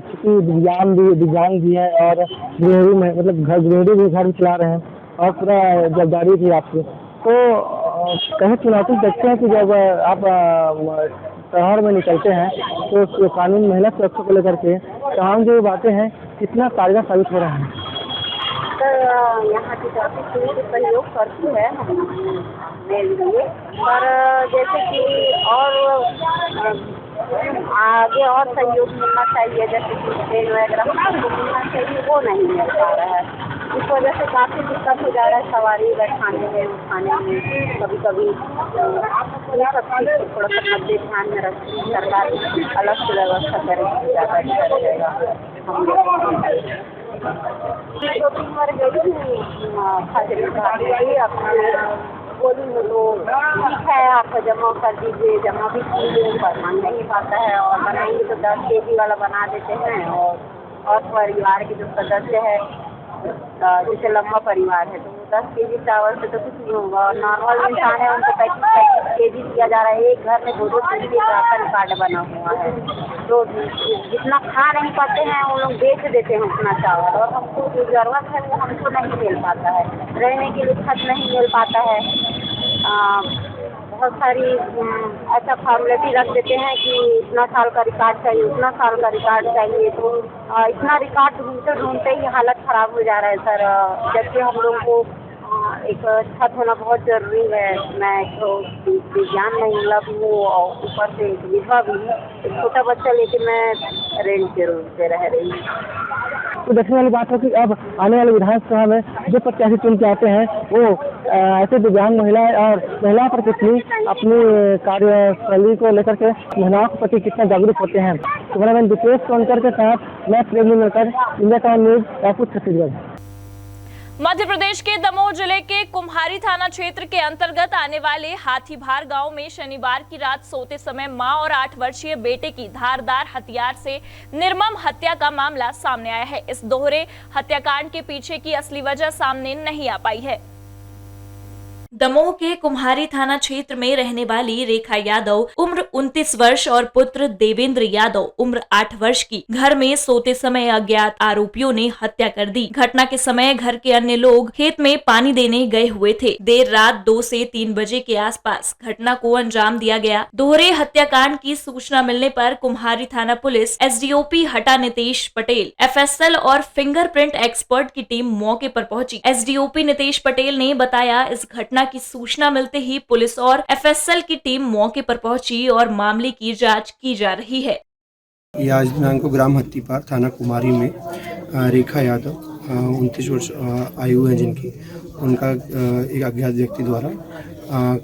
चूँकि दिव्यांग भी हैं और गृहिणी में मतलब गृहिणी भी घर चला रहे हैं और पूरा जवाबदारी थी आपकी, तो कहीं चुनौती देखते हैं कि जब आप शहर में निकलते हैं तो कानून महिला सुरक्षा को लेकर के तमाम जो बातें हैं कितना कारगर साबित हो रहा है? सर यहाँ की काफ़ी चीज़ सहयोग करती है मेरे लिए, पर जैसे कि और आगे और सहयोग मिलना चाहिए, जैसे कि ट्रेन वगैरह मिलना चाहिए, वो नहीं मिल पा रहा है। इस वजह से काफ़ी दिक्कत हो जा रहा है सवारी बैठाने में, उठाने में। कभी कभी ये सब चीज़ थोड़ा सा मध्य ध्यान में रखती है सरकार, अलग से व्यवस्था करेगी, ज़्यादा अच्छा रहेगा। हम लोग 2-3 बार गई अपना बोली तो ठीक है, आप जमा कर दीजिए, जमा भी कीजिए, पर मन नहीं पाता है। और बनाएंगे तो 10 kg वाला बना देते हैं। और परिवार के जो सदस्य है, जैसे लंबा परिवार है, तो 10 kg चावल से तो कुछ नहीं होगा। और नॉर्मल इंसान है उनको 35 kg दिया जा रहा है। एक घर में 2-2 kg का राशन कार्ड बना हुआ है, तो जितना खा नहीं पाते हैं वो लोग बेच देते हैं उतना चावल। और हमको जो ज़रूरत है वो हमको नहीं मिल पाता है, रहने के लिए छत नहीं मिल पाता है। बहुत सारी ऐसा फॉर्मेलिटी रख देते हैं कि इतना साल का रिकॉर्ड चाहिए, उतना साल का रिकॉर्ड चाहिए। तो इतना रिकॉर्ड ढूंढते ही हालत ख़राब हो जा रहा है सर। जबकि हम लोगों को एक छत होना बहुत ज़रूरी है। मैं तो विज्ञान महिला भी हूँ और ऊपर से एक विधवा भी हूँ। एक छोटा बच्चा लेके मैं रेंट के रोड पे रह रही हूँ। तो देखने वाली बात है कि अब आने वाले विधानसभा में जो प्रत्याशी चुन के आते हैं वो ऐसे दिव्यांग महिलाएं और महिलाओं पर कितनी अपनी कार्यशैली को लेकर के महिलाओं के प्रति कितना जागरूक होते हैं। कैमरामैन दीपेश सोनकर के साथ मैं प्रेम मिलकर India Town News Raipur Chhattisgarh. Madhya Pradesh के दमोह जिले के कुम्हारी थाना क्षेत्र के अंतर्गत आने वाले हाथीभार गांव में शनिवार की रात सोते समय मां और 8 वर्षीय बेटे की धारदार हथियार से निर्मम हत्या का मामला सामने आया है। इस दोहरे हत्याकांड के पीछे की असली वजह सामने नहीं आ पाई है। दमोह के कुम्हारी थाना क्षेत्र में रहने वाली रेखा यादव उम्र 29 वर्ष और पुत्र देवेंद्र यादव उम्र 8 वर्ष की घर में सोते समय अज्ञात आरोपियों ने हत्या कर दी। घटना के समय घर के अन्य लोग खेत में पानी देने गए हुए थे। देर रात 2 से 3 बजे के आसपास घटना को अंजाम दिया गया। दोहरे हत्याकांड की सूचना मिलने पर कुम्हारी थाना पुलिस, एसडीओपी हटा नितेश पटेल, एफएसएल और फिंगरप्रिंट एक्सपर्ट की टीम मौके पर पहुंची। एसडीओपी नितेश पटेल ने बताया, इस घटना की सूचना मिलते ही पुलिस और एफएसएल की टीम मौके पर पहुंची और मामले की जांच की जा रही है। ये आज दिनांक को ग्राम हत्तीपार थाना कुमारी में रेखा यादव 29 वर्ष आयु है जिनकी, उनका एक अज्ञात व्यक्ति द्वारा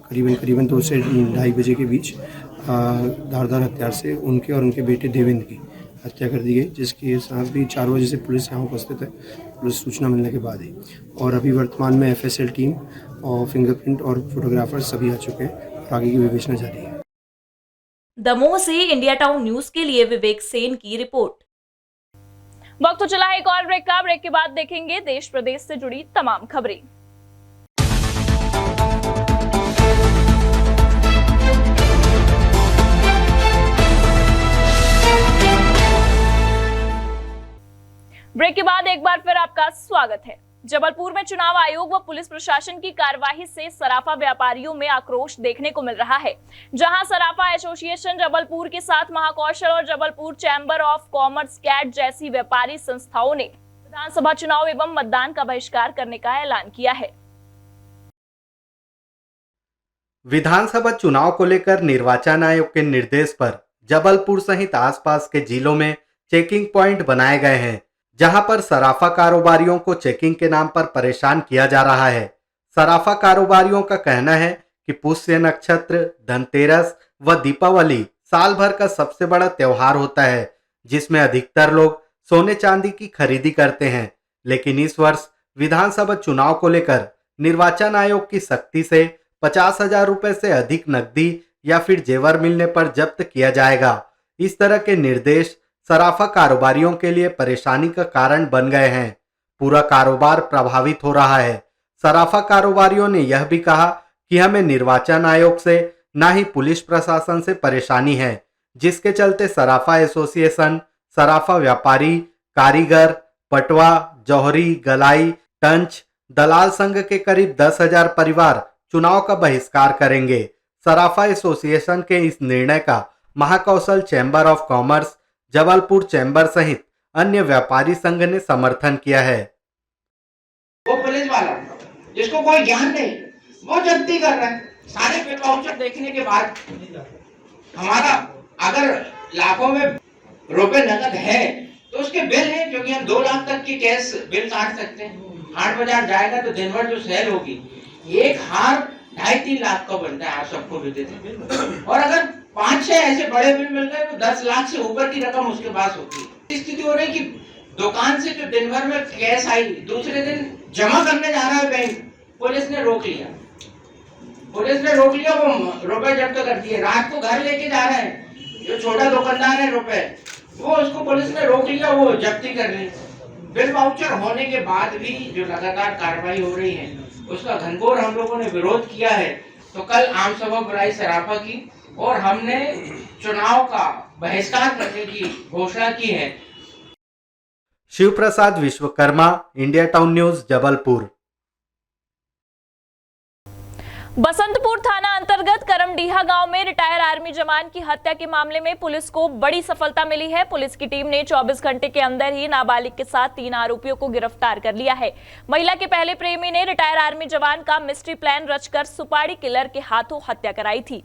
करीबन 2 से 2:30 बजे के बीच धारदार हथियार से उनके और उनके बेटे देवेंद्र की हत्या कर दी गई, जिसके साथ भी 4 बजे से पुलिस यहाँ उपस्थित है, पुलिस सूचना मिलने के बाद ही। और अभी वर्तमान में एफएसएल टीम और फिंगरप्रिंट और फोटोग्राफर सभी आ चुके हैं और आगे की विवेचना जारी है। दमोह से इंडिया टाउन न्यूज के लिए विवेक सेन की रिपोर्ट। वक्त तो चला एक और ब्रेक का। ब्रेक के बाद देखेंगे देश प्रदेश से जुड़ी तमाम खबरें। ब्रेक के बाद एक बार फिर आपका स्वागत है। जबलपुर में चुनाव आयोग व पुलिस प्रशासन की कार्यवाही से सराफा व्यापारियों में आक्रोश देखने को मिल रहा है। जहां सराफा एसोसिएशन जबलपुर के साथ महाकौशल और Jabalpur chamber of commerce CAIT जैसी व्यापारी संस्थाओं ने विधानसभा चुनाव एवं मतदान का बहिष्कार करने का ऐलान किया है। विधानसभा चुनाव को लेकर निर्वाचन आयोग के निर्देश पर जबलपुर सहित आसपास के जिलों में चेकिंग प्वाइंट बनाए गए हैं, जहां पर सराफा कारोबारियों को चेकिंग के नाम पर परेशान किया जा रहा है। सराफा कारोबारियों का कहना है कि पुष्य नक्षत्र, धनतेरस व दीपावली साल भर का सबसे बड़ा त्योहार होता है, जिसमें अधिकतर लोग सोने चांदी की खरीदी करते हैं। लेकिन इस वर्ष विधानसभा चुनाव को लेकर निर्वाचन आयोग की सख्ती से 50,000 रुपए से अधिक नकदी या फिर जेवर मिलने पर जब्त किया जाएगा। इस तरह के निर्देश सराफा कारोबारियों के लिए परेशानी का कारण बन गए हैं। पूरा कारोबार प्रभावित हो रहा है। सराफा कारोबारियों ने यह भी कहा कि हमें निर्वाचन आयोग से न ही पुलिस प्रशासन से परेशानी है, जिसके चलते सराफा एसोसिएशन, सराफा व्यापारी, कारीगर, पटवा, जौहरी, गलाई, टंच, दलाल संघ के करीब 10,000 परिवार चुनाव का बहिष्कार करेंगे। सराफा एसोसिएशन के इस निर्णय का Mahakoshal chamber of commerce, Jabalpur chamber सहित अन्य व्यापारी संघ ने समर्थन किया है। वो पुलिस वाला जिसको कोई ज्ञान नहीं, वो जब्ती कर रहा है। सारे बिल वाउचर देखने के बाद हमारा अगर लाखों में रुपए नकद है तो उसके बिल है, क्योंकि हम 2 लाख तक की कैश बिल काट सकते हैं। हाट बाजार जाएगा तो दिन भर जो सेल होगी, एक हार 2.5-3 लाख का बनता है, आप सबको भी देते हैं। और अगर 5-6 ऐसे बड़े बिल मिल गए तो 10 लाख से ऊपर की रकम उसके पास होती है। स्थिति हो रही कि दुकान से जो दिन भर में कैश आई, दूसरे दिन जमा करने जा रहा है बैंक, पुलिस ने रोक लिया। वो रुपए जब्त कर दिए। रात को घर लेके जा रहे हैं, जो छोटा दुकानदार है रुपए, वो उसको पुलिस ने रोक लिया, वो जब्ती कर ली। बिल वाउचर होने के बाद भी जो लगातार कार्रवाई हो रही है, उसका घनघोर हम लोगों ने विरोध किया है। तो कल आम सभा बुलाई सराफा की और हमने चुनाव का बहिष्कार करने की घोषणा की है। Shiv Prasad Vishwakarma, India Town News, Jabalpur. Basantpur थाना अंतर्गत करमडीहा गांव में रिटायर आर्मी जवान की हत्या के मामले में पुलिस को बड़ी सफलता मिली है। पुलिस की टीम ने 24 घंटे के अंदर ही नाबालिग के साथ 3 आरोपियों को गिरफ्तार कर लिया है। महिला के पहले प्रेमी ने रिटायर आर्मी जवान का मिस्ट्री प्लान रचकर सुपारी किलर के हाथों हत्या कराई थी।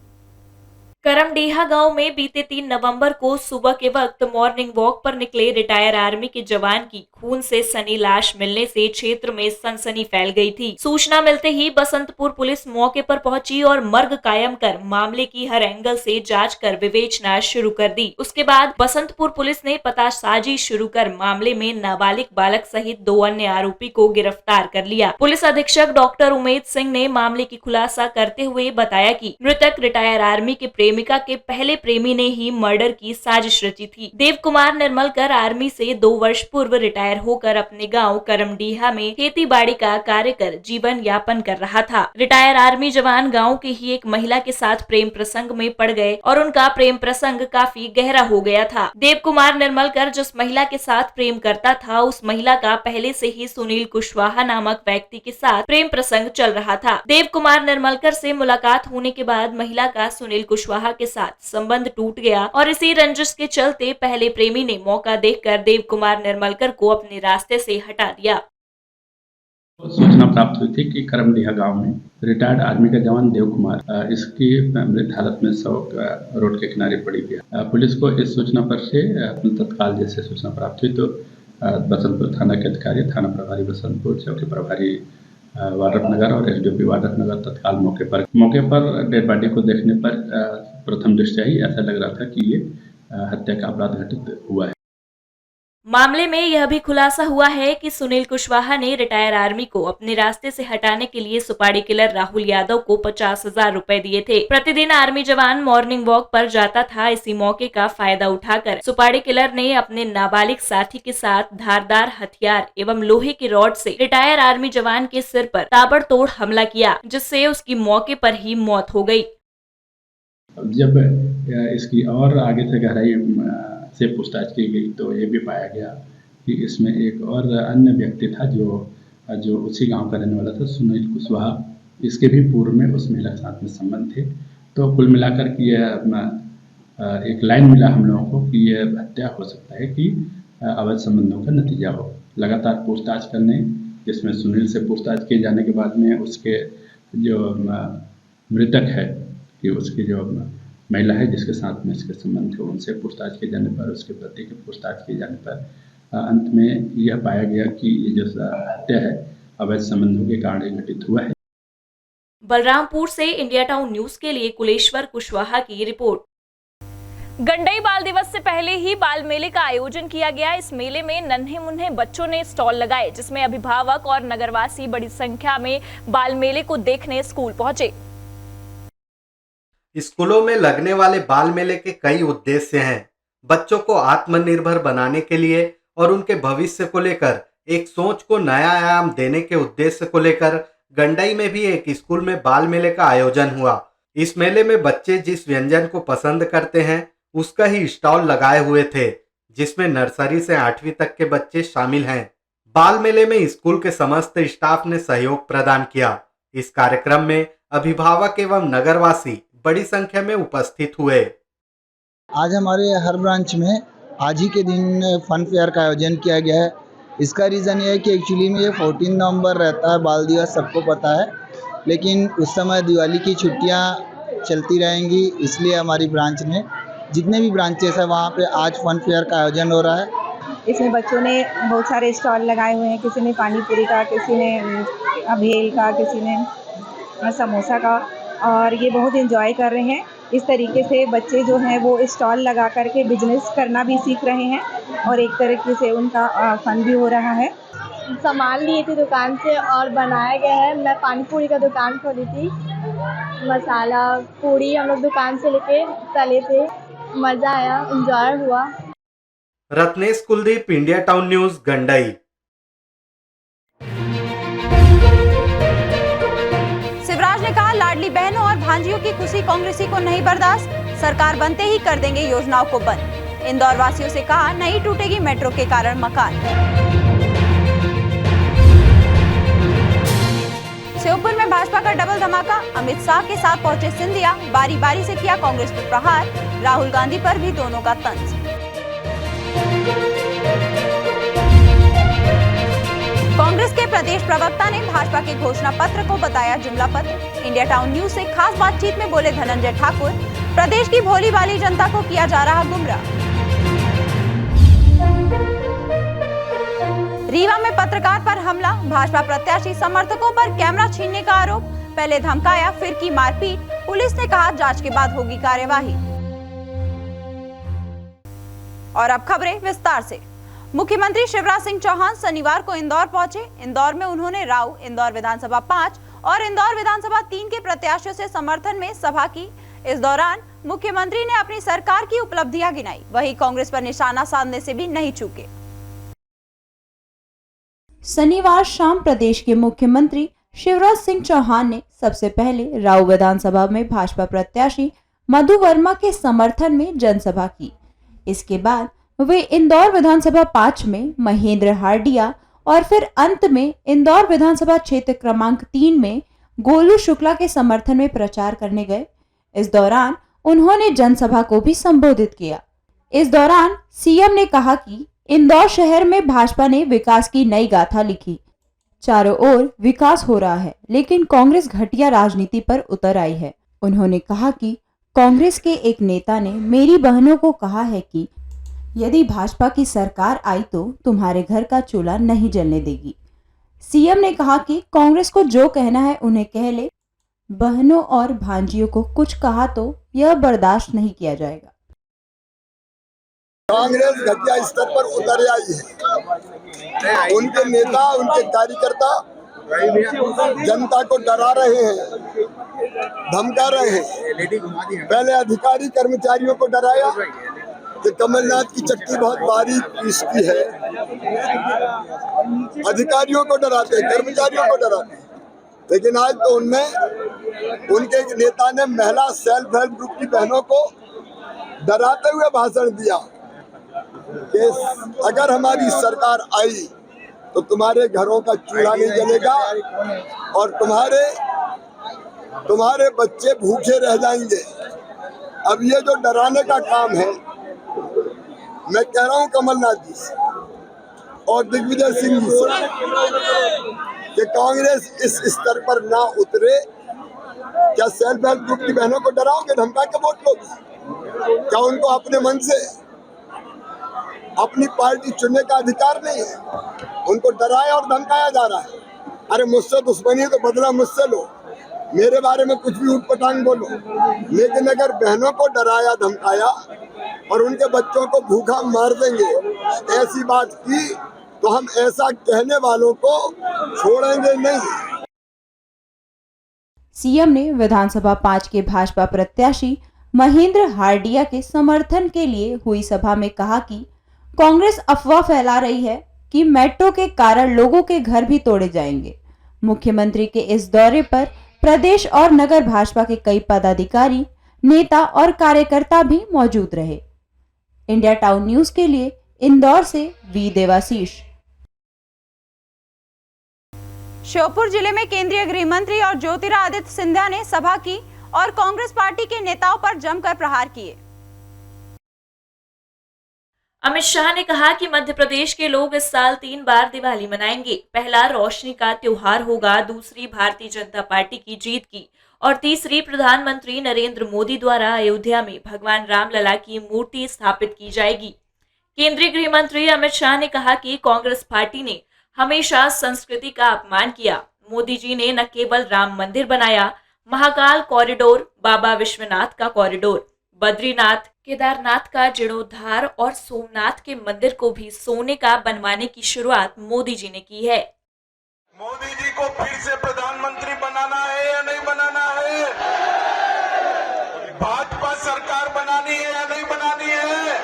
करमडीहा गांव में बीते 3 नवंबर को सुबह के वक्त मॉर्निंग वॉक पर निकले रिटायर आर्मी के जवान की खून से सनी लाश मिलने से क्षेत्र में सनसनी फैल गई थी। सूचना मिलते ही बसंतपुर पुलिस मौके पर पहुंची और मर्ग कायम कर मामले की हर एंगल से जांच कर विवेचना शुरू कर दी। उसके बाद बसंतपुर पुलिस ने पतासाजी शुरू कर मामले में नाबालिग बालक सहित 2 अन्य आरोपी को गिरफ्तार कर लिया। पुलिस अधीक्षक डॉक्टर उमेद सिंह ने मामले की खुलासा करते हुए बताया कि मृतक रिटायर आर्मी के प्रेमिका के पहले प्रेमी ने ही मर्डर की साजिश रची थी। देव कुमार निर्मलकर आर्मी से 2 वर्ष पूर्व रिटायर होकर अपने गांव करमडीहा में खेती बाड़ी का कार्य कर जीवन यापन कर रहा था। रिटायर आर्मी जवान गांव की ही एक महिला के साथ प्रेम प्रसंग में पड़ गए और उनका प्रेम प्रसंग काफी गहरा हो गया था। देव कुमार निर्मलकर जिस महिला के साथ प्रेम करता था उस महिला का पहले से ही सुनील कुशवाहा नामक व्यक्ति के साथ प्रेम प्रसंग चल रहा था। देव कुमार निर्मलकर से मुलाकात होने के बाद महिला का सुनील कुशवाहा के साथ संबंध टूट गया और इसी रंजिश के चलते पहले प्रेमी ने मौका देखकर देव कुमार निर्मलकर को अपने रास्ते से हटा दिया। सूचना प्राप्त हुई थी कि करमडीहा गांव में रिटायर्ड आर्मी का जवान देव कुमार इसकी मृत हालत में शव रोड के किनारे पड़ी गया। पुलिस को इस सूचना पर से तत्काल जैसे सूचना प्राप्त हुई तो बसंतपुर थाना के अधिकारी, थाना प्रभारी बसंतपुर, चौकी प्रभारी वाड्रफनगर और एसडीओपी वाड्रफनगर तत्काल मौके पर डेड बॉडी को देखने पर प्रथम दृष्टया ही ऐसा लग रहा था कि ये हत्या का अपराध घटित हुआ है। मामले में यह भी खुलासा हुआ है कि सुनील कुशवाहा ने रिटायर आर्मी को अपने रास्ते से हटाने के लिए सुपारी किलर राहुल यादव को 50,000 रुपए दिए थे। प्रतिदिन आर्मी जवान मॉर्निंग वॉक पर जाता था। इसी मौके का फायदा उठाकर सुपारी किलर ने अपने नाबालिग साथी के साथ धारदार हथियार एवं लोहे की रॉड से रिटायर आर्मी जवान के सिर पर ताबड़तोड़ हमला किया, जिससे उसकी मौके पर ही मौत हो गई। जब इसकी और आगे से गहराई से पूछताछ की गई तो ये भी पाया गया कि इसमें एक और अन्य व्यक्ति था जो उसी गांव का रहने वाला था, सुनील कुशवाहा। इसके भी पूर्व में उस महिला के साथ में संबंध थे। तो कुल मिलाकर कि एक लाइन मिला हम लोगों को कि यह हत्या हो सकता है कि अवैध संबंधों का नतीजा हो। लगातार पूछताछ करने, जिसमें सुनील से पूछताछ किए जाने के बाद में उसके जो मृतक है कि उसकी जो महिला है जिसके साथ में इसके संबंध थे, उनसे पूछताछ किए जाने पर, उसके पति की पूछताछ किए जाने पर अंत में यह पाया गया कि ये जो हत्या है अवैध संबंधों के कारण घटित हुआ है। बलरामपुर से इंडिया टाउन न्यूज के लिए कुलेश्वर कुशवाहा की रिपोर्ट। गंडई बाल दिवस से पहले ही बाल मेले का आयोजन किया गया। इस मेले में नन्हे मुन्ने बच्चों ने स्टॉल लगाए, जिसमें अभिभावक और नगरवासी बड़ी संख्या में बाल मेले को देखने स्कूल पहुंचे। स्कूलों में लगने वाले बाल मेले के कई उद्देश्य हैं। बच्चों को आत्मनिर्भर बनाने के लिए और उनके भविष्य को लेकर एक सोच को नया आयाम देने के उद्देश्य को लेकर गंडई में भी एक स्कूल में बाल मेले का आयोजन हुआ। इस मेले में बच्चे जिस व्यंजन को पसंद करते हैं उसका ही स्टॉल लगाए हुए थे, जिसमें नर्सरी से 8वीं तक के बच्चे शामिल हैं। बाल मेले में स्कूल के समस्त स्टाफ ने सहयोग प्रदान किया। इस कार्यक्रम में अभिभावक एवं नगरवासी बड़ी संख्या में उपस्थित हुए। आज हमारे हर ब्रांच में आज ही के दिन फन फेयर का आयोजन किया गया है। इसका रीज़न ये है कि एक्चुअली में ये 14 नवंबर रहता है बाल दिवस, सबको पता है, लेकिन उस समय दिवाली की छुट्टियां चलती रहेंगी, इसलिए हमारी ब्रांच ने जितने भी ब्रांचेस है वहाँ पे आज फन फेयर का आयोजन हो रहा है। इसमें बच्चों ने बहुत सारे स्टॉल लगाए हुए हैं। किसी ने पानी पूरी का, किसी ने भेल का, किसी ने समोसा का, और ये बहुत एंजॉय कर रहे हैं। इस तरीके से बच्चे जो हैं वो स्टॉल लगा करके बिजनेस करना भी सीख रहे हैं और एक तरीके से उनका फन भी हो रहा है। सामान लिए थे दुकान से और बनाया गया है। मैं पानी पूरी का दुकान खोली थी, मसाला पूरी हम लोग दुकान से लेके तले थे, मज़ा आया, एंजॉय हुआ। Ratnesh Kuldeep, India Town news, Gandai. Shivraj ने कहा, लाडली बहनों और भांजियों की खुशी कांग्रेसी को नहीं बर्दाश्त, सरकार बनते ही कर देंगे योजनाओं को बंद। इंदौर वासियों से कहा, नहीं टूटेगी मेट्रो के कारण मकान। श्योपुर में भाजपा का डबल धमाका, अमित शाह के साथ पहुंचे सिंधिया, बारी बारी से किया कांग्रेस पर प्रहार, राहुल गांधी पर भी दोनों का तंज। कांग्रेस के प्रदेश प्रवक्ता ने भाजपा के घोषणा पत्र को बताया जुमला पत्र। इंडिया टाउन न्यूज से खास बातचीत में बोले धनंजय ठाकुर, प्रदेश की भोली भाली जनता को किया जा रहा गुमराह। रीवा में पत्रकार पर हमला, भाजपा प्रत्याशी समर्थकों पर कैमरा छीनने का आरोप। पहले धमकाया फिर की मारपीट, पुलिस ने कहा जांच के बाद होगी कार्यवाही। और अब खबरें विस्तार से। मुख्यमंत्री शिवराज सिंह चौहान शनिवार को इंदौर पहुंचे। इंदौर में उन्होंने राऊ, इंदौर विधानसभा 5 और इंदौर विधानसभा 3 के प्रत्याशियों से समर्थन में सभा की। इस दौरान मुख्यमंत्री ने अपनी सरकार की उपलब्धियां गिनाई, वहीं कांग्रेस पर निशाना साधने से भी नहीं चूके। शनिवार शाम प्रदेश के मुख्यमंत्री शिवराज सिंह चौहान ने सबसे पहले राऊ विधानसभा में भाजपा प्रत्याशी मधु वर्मा के समर्थन में जनसभा की। इसके बाद वे इंदौर विधानसभा 5 में महेंद्र हार्डिया और फिर अंत में इंदौर विधानसभा क्षेत्र क्रमांक 3 में गोलू शुक्ला के समर्थन में प्रचार करने गए। इस दौरान उन्होंने जनसभा को भी संबोधित किया। इस दौरान सीएम ने कहा कि इंदौर शहर में भाजपा ने विकास की नई गाथा लिखी। चारों ओर विकास हो रहा है, लेकिन कांग्रेस घटिया राजनीति पर उतर आई है। उन्होंने कहा कि कांग्रेस के एक नेता ने मेरी बहनों को कहा है कि यदि भाजपा की सरकार आई तो तुम्हारे घर का चूल्हा नहीं जलने देगी। सीएम ने कहा कि कांग्रेस को जो कहना है उन्हें कह ले, बहनों और भांजियों को कुछ कहा तो यह बर्दाश्त नहीं किया जाएगा। कांग्रेस घटिया स्तर पर उतर आई है। उनके नेता, उनके कार्यकर्ता जनता को डरा रहे हैं, धमका रहे हैं। पहले अधिकारी कर्मचारियों को डराया कि कमलनाथ की चक्की बहुत बारीक पीसती है। अधिकारियों को डराते, कर्मचारियों को डराते, लेकिन आज तो उनमें उनके एक नेता ने महिला सेल्फ हेल्प ग्रुप की बहनों को डराते हुए भाषण दिया कि अगर हमारी सरकार आई तो तुम्हारे घरों का चूल्हा नहीं जलेगा और तुम्हारे बच्चे भूखे रह जाएंगे। अब ये जो डराने का काम है, मैं कह रहा हूँ कमलनाथ जी से और दिग्विजय सिंह जी से कि कांग्रेस इस स्तर पर ना उतरे। क्या सेल्फ हेल्प ग्रुप की बहनों को डराओगे, धमका के वोट लोगे? क्या उनको अपने मन से अपनी पार्टी चुनने का अधिकार नहीं है? उनको डराया और धमकाया जा रहा है। अरे मुझसे दुश्मनी है तो बदला मुझसे लो, मेरे बारे में कुछ भी ऊटपटांग बोलो, लेकिन अगर बहनों को डराया धमकाया और उनके बच्चों को भूखा मार देंगे, ऐसी बात की तो हम ऐसा कहने वालों को छोड़ेंगे नहीं। सीएम ने विधानसभा 5 के भाजपा प्रत्याशी महेंद्र हार्डिया के समर्थन के लिए हुई सभा में कहा कि कांग्रेस अफवाह फैला रही है कि मेट्रो के कारण लोगों के घर भी तोड़े जाएंगे। मुख्यमंत्री के इस दौरे पर प्रदेश और नगर भाजपा के कई पदाधिकारी, नेता और कार्यकर्ता भी मौजूद रहे। इंडिया टाउन न्यूज के लिए इंदौर से वी देवाशीष। श्योपुर जिले में केंद्रीय गृह मंत्री और ज्योतिरादित्य सिंधिया ने सभा की और कांग्रेस पार्टी के नेताओं पर जमकर प्रहार किए। अमित शाह ने कहा कि मध्य प्रदेश के लोग इस साल 3 बार दिवाली मनाएंगे। पहला रोशनी का त्योहार होगा, दूसरी भारतीय जनता पार्टी की जीत की और तीसरी प्रधानमंत्री नरेंद्र मोदी द्वारा अयोध्या में भगवान रामलला की मूर्ति स्थापित की जाएगी। केंद्रीय गृह मंत्री अमित शाह ने कहा कि कांग्रेस पार्टी ने हमेशा संस्कृति का अपमान किया। मोदी जी ने न केवल राम मंदिर बनाया, महाकाल कॉरिडोर, बाबा विश्वनाथ का कॉरिडोर, बद्रीनाथ, केदारनाथ का जीर्णोद्धार और सोमनाथ के मंदिर को भी सोने का बनवाने की शुरुआत मोदी जी ने की है। मोदी जी को फिर से प्रधानमंत्री बनाना है या नहीं बनाना है? भाजपा सरकार बनानी है या नहीं बनानी है?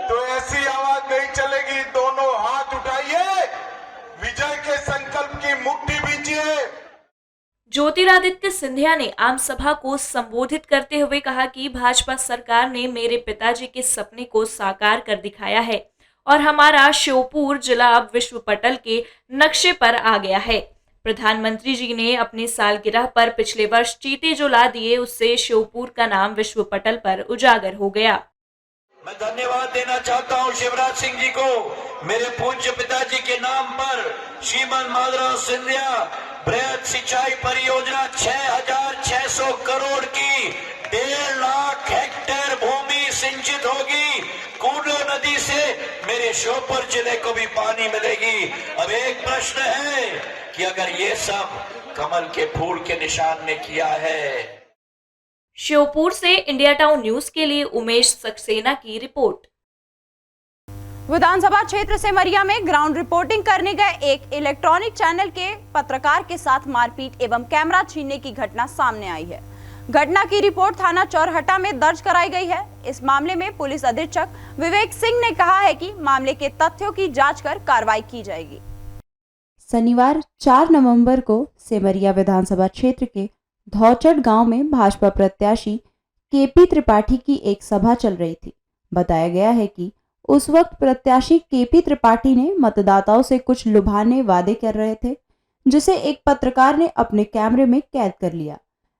तो ऐसी आवाज नहीं चलेगी। दोनों हाथ उठाइए, विजय के संकल्प की मुट्ठी बीजिए। ज्योतिरादित्य सिंधिया ने आम सभा को संबोधित करते हुए कहा कि भाजपा सरकार ने मेरे पिताजी के सपने को साकार कर दिखाया है और हमारा श्योपुर जिला अब विश्व पटल के नक्शे पर आ गया है। प्रधानमंत्री जी ने अपने सालगिरह पर पिछले वर्ष चीते जो ला दिए, उससे श्योपुर का नाम विश्व पटल पर उजागर हो गया। मैं धन्यवाद देना चाहता हूं शिवराज सिंह जी को। मेरे पूज्य पिताजी के नाम पर श्रीमान माधवराव सिंधिया बृहद सिंचाई परियोजना 6,600 करोड़ की 1.5 लाख हेक्टेयर भूमि सिंचित होगी। कूडो नदी से मेरे श्योपुर जिले को भी पानी मिलेगी। अब एक प्रश्न है कि अगर ये सब कमल के फूल के निशान ने किया है। श्योपुर से इंडिया टाउन न्यूज के लिए उमेश सक्सेना की रिपोर्ट। विधानसभा क्षेत्र सेमरिया में ग्राउंड रिपोर्टिंग करने गए एक इलेक्ट्रॉनिक चैनल के पत्रकार के साथ मारपीट एवं कैमरा छीनने की घटना सामने आई है। घटना की रिपोर्ट थाना चौरहटा में दर्ज कराई गई है। इस मामले में पुलिस अधीक्षक विवेक सिंह ने कहा है कि मामले के तथ्यों की जांच कर कार्रवाई की जाएगी। शनिवार 4 नवंबर को सेमरिया विधानसभा क्षेत्र के धौचट गांव में भाजपा प्रत्याशी केपी त्रिपाठी की एक सभा चल रही थी। बताया गया है कि उस वक्त प्रत्याशी केपी त्रिपाठी ने मतदाताओं से कुछ लुभाने वादे कर रहे थे, जिसे एक पत्रकार ने अपने कैमरे में कैद कर लिया।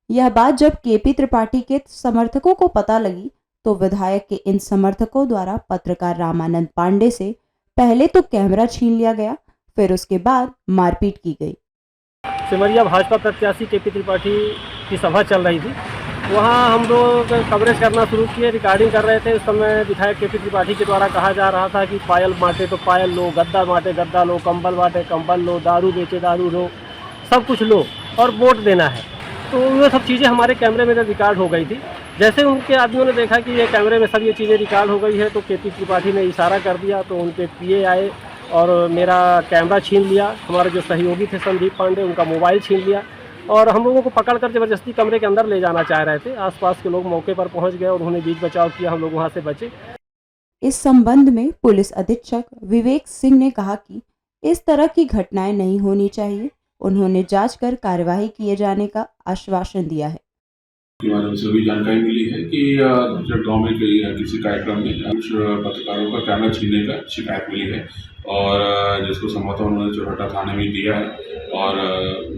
यह बात जब केपी त्रिपाठी के समर्थकों को पता लगी तो विधायक के इन समर्थकों द्वारा पत्रकार रामानंद पांडे से पहले तो कैमरा छीन लिया गया, फिर उसके बाद मारपीट की गई। सेमरिया भाजपा प्रत्याशी केपी त्रिपाठी की सभा चल रही थी। वहाँ हम लोग कवरेज करना शुरू किए, रिकॉर्डिंग कर रहे थे। उस समय विधायक केपी त्रिपाठी के द्वारा कहा जा रहा था कि पायल बांटे तो पायल लो, गद्दा बांटे गद्दा लो, कंबल बांटे कंबल लो, दारू बेचे दारू लो, सब कुछ लो और वोट देना है। तो ये सब चीज़ें हमारे कैमरे में रिकॉर्ड हो गई थी। जैसे उनके आदमियों ने देखा कि ये कैमरे में सब ये चीज़ें रिकॉर्ड हो गई है तो केपी त्रिपाठी ने इशारा कर दिया, तो उनके पीए आए और मेरा कैमरा छीन लिया। हमारे जो सहयोगी थे संदीप पांडे, उनका मोबाइल छीन लिया और हम लोगों को पकड़कर ज़बरदस्ती कमरे के अंदर ले जाना चाह रहे थे। आसपास के लोग मौके पर पहुंच गए और उन्होंने बीच बचाव किया, हम लोग वहां से बचे। इस संबंध में पुलिस अधीक्षक विवेक सिंह ने कहा कि इस तरह की घटनाएं नहीं होनी चाहिए। उन्होंने जांच कर कार्यवाही किए जाने का आश्वासन दिया है। माध्यम से भी जानकारी मिली है कि गांव में किसी कार्यक्रम में कुछ पत्रकारों का कैमरा छीनने का शिकायत मिली है और जिसको संभवतः उन्होंने चौरहटा थाने में दिया है और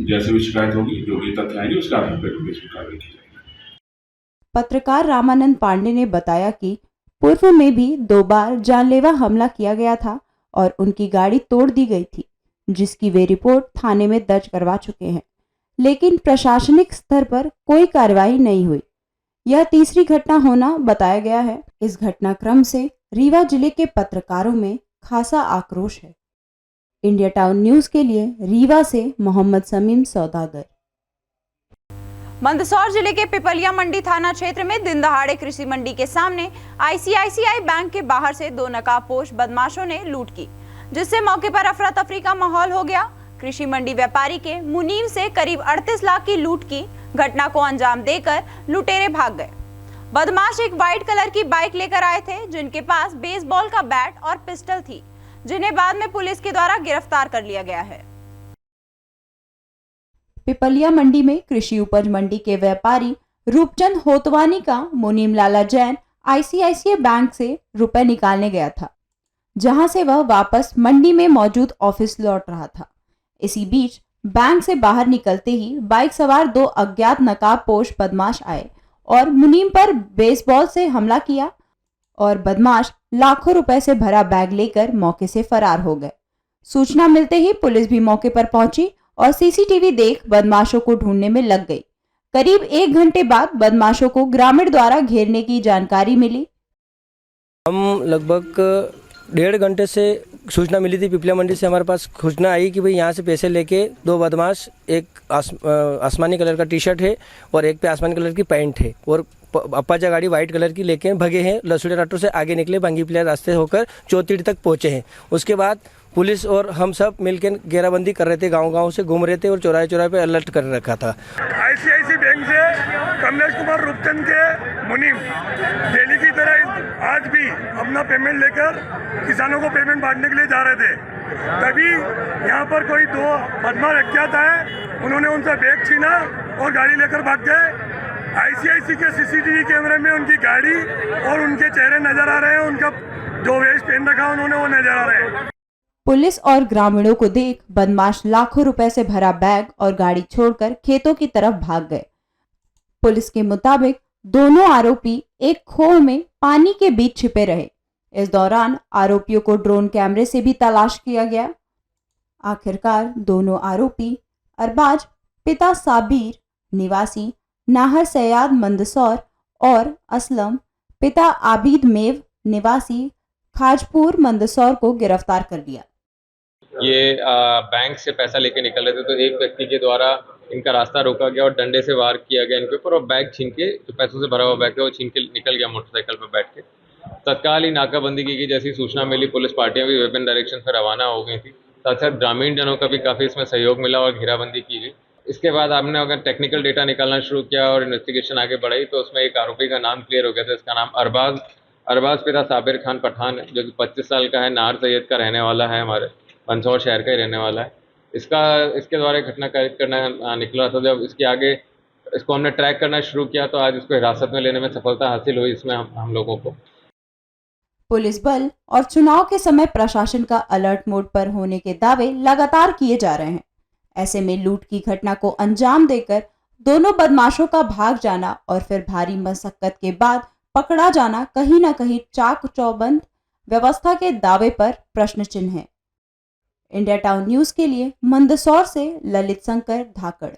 जैसे भी शिकायत होगी, जो भी तथ्य आएंगे उसके आधार पर पुलिस में कार्रवाई की जाएगी। पत्रकार रामानंद पांडे ने बताया कि पूर्व में भी 2 बार जानलेवा हमला किया गया था और उनकी गाड़ी तोड़ दी गई थी, जिसकी वे रिपोर्ट थाने में दर्ज करवा चुके हैं, लेकिन प्रशासनिक स्तर पर कोई कार्रवाई नहीं हुई। यह तीसरी घटना होना बताया गया है। इस घटनाक्रम से रीवा जिले के पत्रकारों में खासा आक्रोश है। इंडिया टाउन न्यूज के लिए रीवा से मोहम्मद समीम सौदागर। मंदसौर जिले के पिपलिया मंडी थाना क्षेत्र में दिन दहाड़े कृषि मंडी के सामने आईसीआईसीआई बैंक के बाहर से 2 नकाबपोश बदमाशों ने लूट की, जिससे मौके पर अफरा तफरी का माहौल हो गया। कृषि मंडी व्यापारी के मुनीम से करीब 38 लाख की लूट की घटना को अंजाम देकर लुटेरे भाग गए। बदमाश एक वाइट कलर की बाइक लेकर आए थे, जिनके पास बेसबॉल का बैट और पिस्टल थी, जिन्हें बाद में पुलिस के द्वारा गिरफ्तार कर लिया गया है। पिपलिया मंडी में कृषि उपज मंडी के व्यापारी रूपचंद होतवानी का मुनीम लाला जैन आईसीआईसीआई बैंक से रुपए निकालने गया था, जहां से वह वापस मंडी में मौजूद ऑफिस लौट रहा था। इसी बीच बैंक से बाहर निकलते ही बाइक सवार 2 अज्ञात नकाबपोश बदमाश आए और मुनीम पर बेसबॉल से हमला किया और बदमाश लाखों रुपए से भरा बैग लेकर मौके से फरार हो गए। सूचना मिलते ही पुलिस भी मौके पर पहुंची और सीसीटीवी देख बदमाशों को ढूंढने में लग गई। करीब 1 घंटे बाद बदमाशों को ग्रामीण द्वारा घेरने की जानकारी मिली। हम लगभग 1.5 घंटे से सूचना मिली थी। पिपलिया मंडी से हमारे पास सूचना आई कि भाई यहाँ से पैसे लेके 2 बदमाश, एक आसमानी कलर का टी शर्ट है और एक पे आसमानी कलर की पैंट है और अप्पाजा गाड़ी व्हाइट कलर की लेके भगे हैं। लसुड़े राटो से आगे निकले, बांगी पिलिया रास्ते होकर चौतीड़ी तक पहुंचे हैं। उसके बाद पुलिस और हम सब मिलकर घेराबंदी कर रहे थे, गांव-गांव से घूम रहे थे और चौराहे पे अलर्ट कर रखा था। आईसीआईसी बैंक से कमलेश कुमार रूपचंद के मुनीम डेली की तरह आज भी अपना पेमेंट लेकर किसानों को पेमेंट बांटने के लिए जा रहे थे। तभी यहाँ पर कोई 2 बदमाश अज्ञात आए, उन्होंने उनसे बैग छीना और गाड़ी लेकर भाग गए। आईसीआईसी के सीसीटीवी कैमरे में उनकी गाड़ी और उनके चेहरे नजर आ रहे हैं, उनका जो वेश पहन रखा उन्होंने वो नजर आ रहे हैं। पुलिस और ग्रामीणों को देख बदमाश लाखों रुपए से भरा बैग और गाड़ी छोड़कर खेतों की तरफ भाग गए। पुलिस के मुताबिक दोनों आरोपी एक खोह में पानी के बीच छिपे रहे। इस दौरान आरोपियों को ड्रोन कैमरे से भी तलाश किया गया। आखिरकार दोनों आरोपी अरबाज पिता साबिर निवासी नाहर सयाद मंदसौर और असलम पिता आबिद मेव निवासी खाजपुर मंदसौर को गिरफ्तार कर लिया। ये बैंक से पैसा लेके निकल रहे थे तो एक व्यक्ति के द्वारा इनका रास्ता रोका गया और डंडे से वार किया गया इनके ऊपर और बैग छीन के जो पैसों से भरा हुआ बैग है वो छीन के निकल गया मोटरसाइकिल पर बैठ के। तत्काल ही नाकाबंदी की गई, जैसी सूचना मिली पुलिस पार्टियां भी विभिन्न डायरेक्शन पर रवाना हो गई थी। साथ साथ ग्रामीण जनों का भी काफ़ी इसमें सहयोग मिला और घेराबंदी की गई। इसके बाद हमने अगर टेक्निकल डेटा निकालना शुरू किया और इन्वेस्टिगेशन आगे बढ़ाई तो उसमें एक आरोपी का नाम क्लियर हो गया था। इसका नाम अरबाज पिता साबिर खान पठान जो कि 25 साल का है, नार सैयद का रहने वाला है, हमारे मंदसौर शहर का ही रहने वाला है। इसके द्वारा घटना करना निकला था। जब इसके आगे इसको हमने ट्रैक करना शुरू किया तो आज इसको हिरासत में लेने में सफलता हासिल हुई। इसमें हम लोगों को पुलिस बल और चुनाव के समय प्रशासन का अलर्ट मोड पर होने के दावे लगातार किए जा रहे हैं। ऐसे में लूट की घटना को अंजाम देकर दोनों बदमाशों का भाग जाना और फिर भारी मशक्कत के बाद पकड़ा जाना कहीं न कहीं चाक चौबंद व्यवस्था के दावे पर प्रश्न चिन्ह है। इंडिया टाउन न्यूज के लिए मंदसौर से ललित शंकर धाकड़।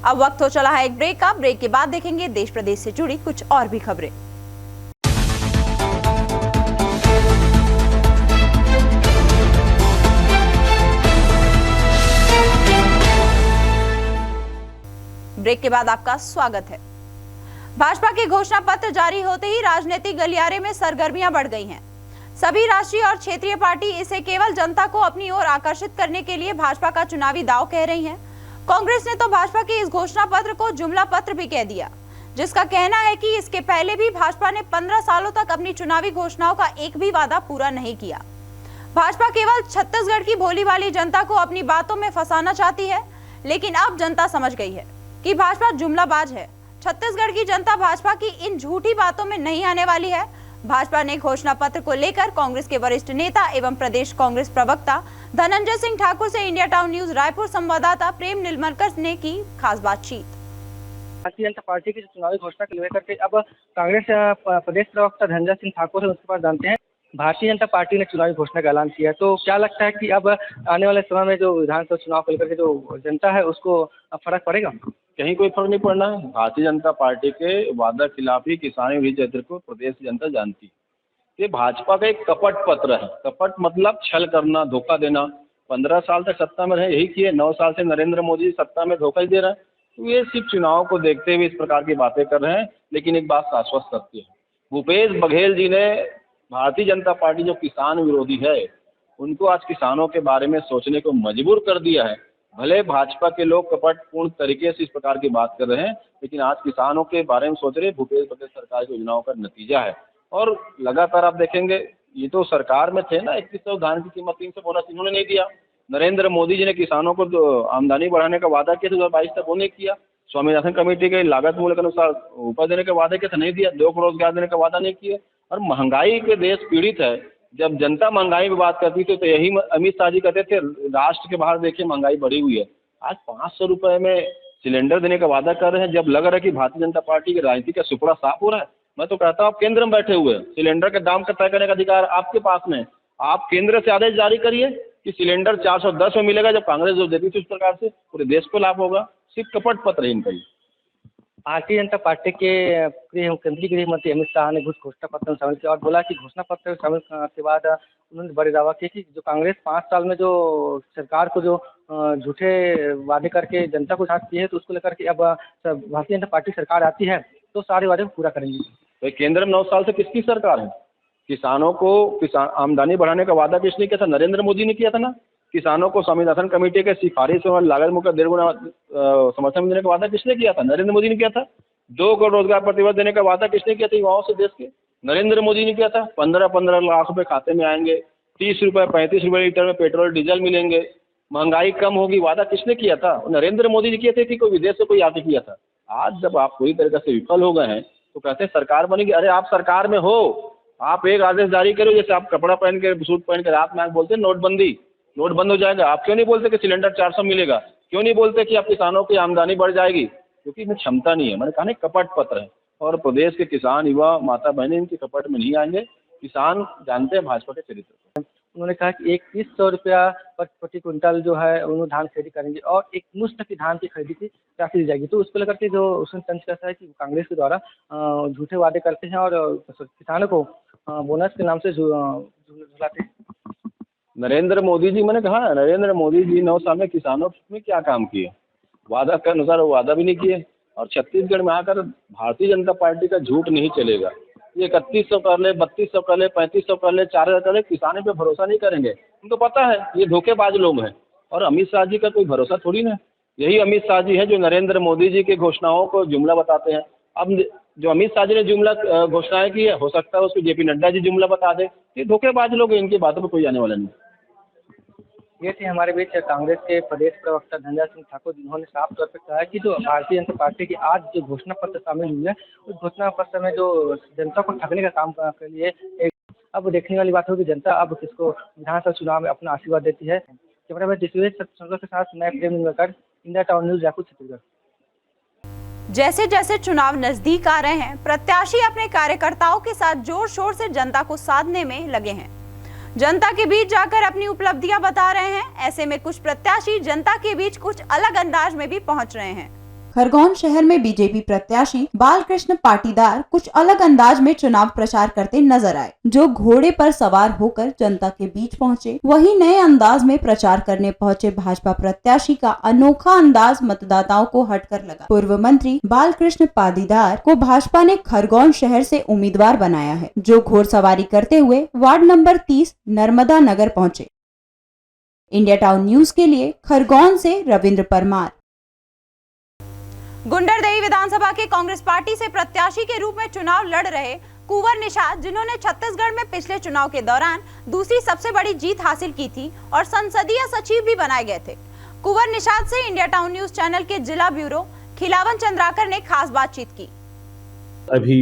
अब वक्त हो चला है एक ब्रेक का। ब्रेक के बाद देखेंगे देश प्रदेश से जुड़ी कुछ और भी खबरें। ब्रेक के बाद आपका स्वागत है। भाजपा के घोषणा पत्र जारी होते ही राजनीतिक गलियारे में सरगर्मियां बढ़ गई हैं। सभी राष्ट्रीय और क्षेत्रीय पार्टी इसे केवल जनता को अपनी ओर आकर्षित करने के लिए भाजपा का चुनावी दांव कह रही हैं। कांग्रेस ने तो भाजपा के इस घोषणा पत्र को जुमला पत्र भी कह दिया, जिसका कहना है कि इसके पहले भी भाजपा ने 15 सालों तक अपनी चुनावी घोषणाओं का एक भी वादा पूरा नहीं किया। भाजपा केवल छत्तीसगढ़ की भोली वाली जनता को अपनी बातों में फंसाना चाहती है, लेकिन अब जनता समझ गई है कि भाजपा जुमलाबाज है। छत्तीसगढ़ की जनता भाजपा की इन झूठी बातों में नहीं आने वाली है। भाजपा ने घोषणा पत्र को लेकर कांग्रेस के वरिष्ठ नेता एवं प्रदेश कांग्रेस प्रवक्ता धनंजय सिंह ठाकुर से इंडिया टाउन न्यूज रायपुर संवाददाता प्रेम नीलमलकर ने की खास बातचीत। भारतीय जनता पार्टी की चुनावी घोषणा को लेकर के अब कांग्रेस प्रदेश प्रवक्ता धनंजय सिंह ठाकुर है, उसके पास जानते हैं। भारतीय जनता पार्टी ने चुनावी घोषणा का ऐलान किया, तो क्या लगता है कि अब आने वाले समय में जो विधानसभा चुनाव को लेकर के जो जनता है उसको फर्क पड़ेगा? कहीं कोई फर्क नहीं पड़ना है। भारतीय जनता पार्टी के वादा खिलाफी किसानी विरोधी चरित्र को प्रदेश की जनता जानती है। ये भाजपा का एक कपट पत्र है। कपट मतलब छल करना, धोखा देना। 15 साल तक सत्ता में रहे, यही किए। 9 साल से नरेंद्र मोदी सत्ता में धोखा ही दे रहा है। तो ये सिर्फ चुनाव को देखते हुए इस प्रकार की बातें कर रहे हैं। लेकिन एक बात आश्वस्त करती है, भूपेश बघेल जी ने भारतीय जनता पार्टी जो किसान विरोधी है उनको आज किसानों के बारे में सोचने को मजबूर कर दिया है। भले भाजपा के लोग कपटपूर्ण तरीके से इस प्रकार की बात कर रहे हैं, लेकिन आज किसानों के बारे में सोच रहे भूपेश बघेल सरकार की योजनाओं का नतीजा है। और लगातार आप देखेंगे, ये तो सरकार में थे ना, 3100 धान की कीमत 300 बोनस इन्होंने नहीं दिया। नरेंद्र मोदी जी ने किसानों को जो आमदनी बढ़ाने का वादा किया 2022 तक वो नहीं किया। स्वामीनाथन कमेटी के लागत मूल्य के अनुसार उपज देने का वादा किया था, नहीं दिया। 2 करोड़ रोजगार देने का वादा नहीं किया। और महंगाई के देश पीड़ित है। जब जनता महंगाई में बात करती थी तो यही अमित शाह जी कहते थे राष्ट्र के बाहर देखिए महंगाई बढ़ी हुई है। आज 500 रुपए में सिलेंडर देने का वादा कर रहे हैं, जब लग रहा है कि भारतीय जनता पार्टी की राजनीति का सुपड़ा साफ हो रहा है। मैं तो कहता हूँ आप केंद्र में बैठे हुए हैं, सिलेंडर के दाम का तय करने का अधिकार आपके पास में। आप केंद्र से आदेश जारी करिए कि सिलेंडर 410 में मिलेगा, जब कांग्रेस जो देती थी उस प्रकार से पूरे देश को लाभ होगा। सिर्फ कपट पत्र है इनका। भारतीय जनता पार्टी के केंद्रीय गृह मंत्री अमित शाह ने घोषणा पत्र में शामिल किया और बोला कि घोषणा पत्र शामिल करने के बाद उन्होंने बड़े दावा किया कि जो कांग्रेस 5 साल में जो सरकार को जो झूठे वादे करके जनता को झांक की है, तो उसको लेकर के अब भारतीय जनता पार्टी सरकार आती है तो सारे वादे पूरा करेंगी। तो केंद्र में 9 साल से किसकी सरकार है? किसानों को आमदनी बढ़ाने का वादा किसने किया था? नरेंद्र मोदी ने किया था ना। किसानों को स्वामीनाथन कमेटी के सिफारिश और लागत मुक्त 1.5 गुना समर्थन देने का वादा किसने किया था? नरेंद्र मोदी ने किया था। 2 करोड़ रोजगार प्रतिवर्ष देने का वादा किसने किया था युवाओं से देश के? नरेंद्र मोदी ने किया था। 15-15 लाख रुपए खाते में आएंगे, 30 रुपए 35 रुपए लीटर में पेट्रोल डीजल मिलेंगे, महंगाई कम होगी, वादा किसने किया था? नरेंद्र मोदी ने किए थे कि कोई विदेश से कोई आके किया था? आज जब आप पूरी तरीके से विफल हो गए हैं तो कहते हैं सरकार बनेगी। अरे आप सरकार में हो, आप एक आदेश जारी करो, जैसे आप कपड़ा पहन के सूट पहन के रात में आप बोलते हैं नोट बंद हो जाएगा। आप क्यों नहीं बोलते कि सिलेंडर 400 मिलेगा? क्यों नहीं बोलते कि आप किसानों की आमदनी बढ़ जाएगी? क्योंकि इसमें क्षमता नहीं है। मैंने कहा ना कपट पत्र है। और प्रदेश के किसान, युवा, माता बहनें इनके कपट में नहीं आएंगे। किसान जानते हैं भाजपा के चरित्र। उन्होंने कहा कि 2100 रुपया प्रति क्विंटल जो है उन्होंने धान खरीदी करेंगे और एक मुश्त की धान की खरीदी की राशि दी जाएगी। तो उसको लेकर के जो उसने तंज कहता है कि कांग्रेस के द्वारा झूठे वादे करते हैं और किसानों को बोनस के नाम से झुलाते हैं। नरेंद्र मोदी जी, मैंने कहा नरेंद्र मोदी जी 9 साल में किसानों में क्या काम किए? वादा के अनुसार वो वादा भी नहीं किए और छत्तीसगढ़ में आकर भारतीय जनता पार्टी का झूठ नहीं चलेगा। ये 3100 कर ले, 3200 कर ले, 3500 कर ले, 4000 कर ले, किसानों पे भरोसा नहीं करेंगे। उनको पता है ये धोखेबाज लोग हैं और अमित शाह जी का कोई भरोसा थोड़ी ना। यही अमित शाह जी है जो नरेंद्र मोदी जी के घोषणाओं को जुमला बताते हैं। अब जो अमित शाह जी ने जुमला घोषणाएं की है, हो सकता है उसको जेपी नड्डा जी जुमला बता दे। ये धोखेबाज लोग हैं, इनकी बातों पर कोई आने वाला नहीं। ये थे हमारे बीच कांग्रेस के प्रदेश प्रवक्ता धनंजय सिंह ठाकुर, जिन्होंने साफ तौर पर कहा कि जो भारतीय जनता पार्टी की आज जो घोषणा पत्र शामिल हुई है, उस घोषणा पत्र में जो जनता को ठगने का काम के लिए अब देखने वाली बात होगी जनता अब किसको विधानसभा चुनाव में अपना आशीर्वाद देती है। कैमरा मैन दिशवेश के साथ मैं Prem Nimbkar, India Town News, Jaipur, Chhattisgarh. जैसे जैसे चुनाव नजदीक आ रहे हैं, प्रत्याशी अपने कार्यकर्ताओं के साथ जोर शोर से जनता को साधने में लगे हैं। जनता के बीच जाकर अपनी उपलब्धियां बता रहे हैं। ऐसे में कुछ प्रत्याशी जनता के बीच कुछ अलग अंदाज में भी पहुंच रहे हैं। खरगोन शहर में बीजेपी प्रत्याशी बालकृष्ण पाटीदार कुछ अलग अंदाज में चुनाव प्रचार करते नजर आए। जो घोड़े पर सवार होकर जनता के बीच पहुंचे, वही नए अंदाज में प्रचार करने पहुंचे भाजपा प्रत्याशी का अनोखा अंदाज मतदाताओं को हटकर लगा। पूर्व मंत्री बालकृष्ण पाटीदार को भाजपा ने खरगोन शहर से उम्मीदवार बनाया है, जो घोड़सवारी करते हुए वार्ड नंबर 30 नर्मदा नगर पहुँचे। इंडिया टाउन न्यूज के लिए खरगोन से रविंद्र परमार। गुंडरदेही विधानसभा के कांग्रेस पार्टी से प्रत्याशी के रूप में चुनाव लड़ रहे कुंवर निषाद, जिन्होंने छत्तीसगढ़ में पिछले चुनाव के दौरान दूसरी सबसे बड़ी जीत हासिल की थी और संसदीय सचिव भी बनाए गए थे। कुंवर निषाद से इंडिया टाउन न्यूज चैनल के जिला ब्यूरो खिलावन चंद्राकर ने खास बातचीत की। अभी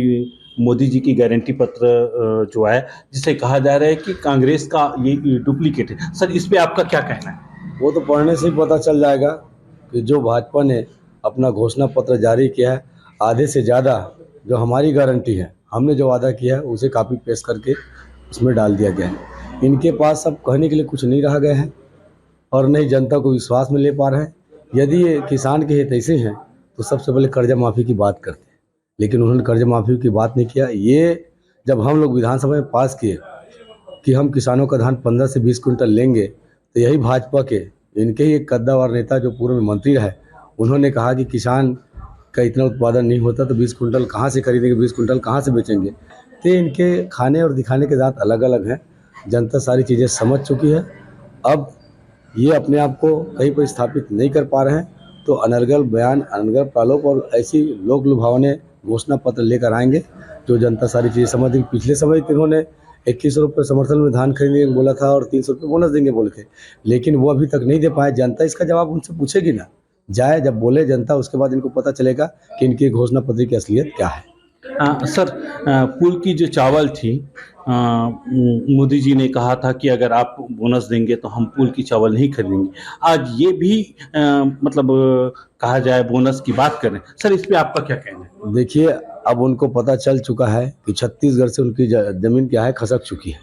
मोदी जी की गारंटी पत्र जो है, जिसे कहा जा रहा है कि कांग्रेस का ये डुप्लीकेट है, सर इस पे आपका क्या कहना है? वो तो पढ़ने से ही पता चल जाएगा कि जो भाजपा ने अपना घोषणा पत्र जारी किया है, आधे से ज़्यादा जो हमारी गारंटी है, हमने जो वादा किया है उसे कॉपी पेस्ट करके उसमें डाल दिया गया है। इनके पास अब कहने के लिए कुछ नहीं रह गए हैं और नहीं जनता को विश्वास में ले पा रहे हैं। यदि ये किसान के हितैषी हैं तो सबसे पहले कर्जा माफ़ी की बात करते हैं, लेकिन उन्होंने कर्जा माफ़ी की बात नहीं किया। ये जब हम लोग विधानसभा में पास किए कि हम किसानों का धान 15 से 20 कुंटल लेंगे, तो यही भाजपा के इनके ही एक कद्दावर नेता जो पूर्व में मंत्री रहे, उन्होंने कहा कि किसान का इतना उत्पादन नहीं होता तो 20 कुंटल कहाँ से खरीदेंगे, 20 कुंटल कहाँ से बेचेंगे। तो इनके खाने और दिखाने के दांत अलग अलग हैं। जनता सारी चीज़ें समझ चुकी है। अब ये अपने आप को कहीं पर स्थापित नहीं कर पा रहे हैं, तो अनर्गल बयान, अनर्गल प्रालोप और ऐसी लोक लुभावने घोषणा पत्र लेकर आएंगे जो जनता सारी चीज़ें समझ देगी। पिछले समय इन्होंने 2100 रुपये समर्थन में धान खरीदने बोला था और 300 रुपये बोनस देंगे बोले थे, लेकिन वो अभी तक नहीं दे पाए। जनता इसका जवाब उनसे पूछेगी ना, जाए जब बोले जनता, उसके बाद इनको पता चलेगा कि इनकी घोषणा पत्र की असलियत क्या है। सर पुल की जो चावल थी, मोदी जी ने कहा था कि अगर आप बोनस देंगे तो हम पुल की चावल नहीं खरीदेंगे। आज ये भी मतलब कहा जाए बोनस की बात करें, सर इस पे आपका क्या कहना है? देखिए, अब उनको पता चल चुका है कि छत्तीसगढ़ से उनकी ज़मीन क्या है, खसक चुकी है।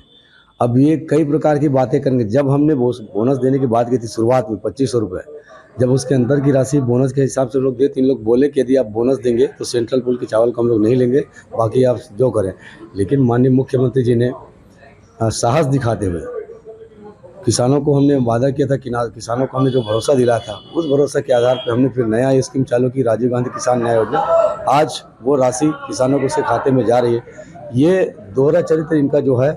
अब ये कई प्रकार की बातें करेंगे। जब हमने बोनस देने की बात की थी शुरुआत में 2500 रुपये, जब उसके अंदर की राशि बोनस के हिसाब से लोग दे, 3 लोग बोले कि यदि आप बोनस देंगे तो सेंट्रल पुल के चावल को हम लोग नहीं लेंगे, बाकी आप जो करें। लेकिन माननीय मुख्यमंत्री जी ने साहस दिखाते हुए किसानों को हमने वादा किया था कि किसानों को हमने जो भरोसा दिलाया था, उस भरोसा के आधार पर हमने फिर नया स्कीम चालू की, राजीव गांधी किसान न्याय योजना। आज वो राशि किसानों को उसके खाते में जा रही है। ये दोहरा चरित्र इनका जो है,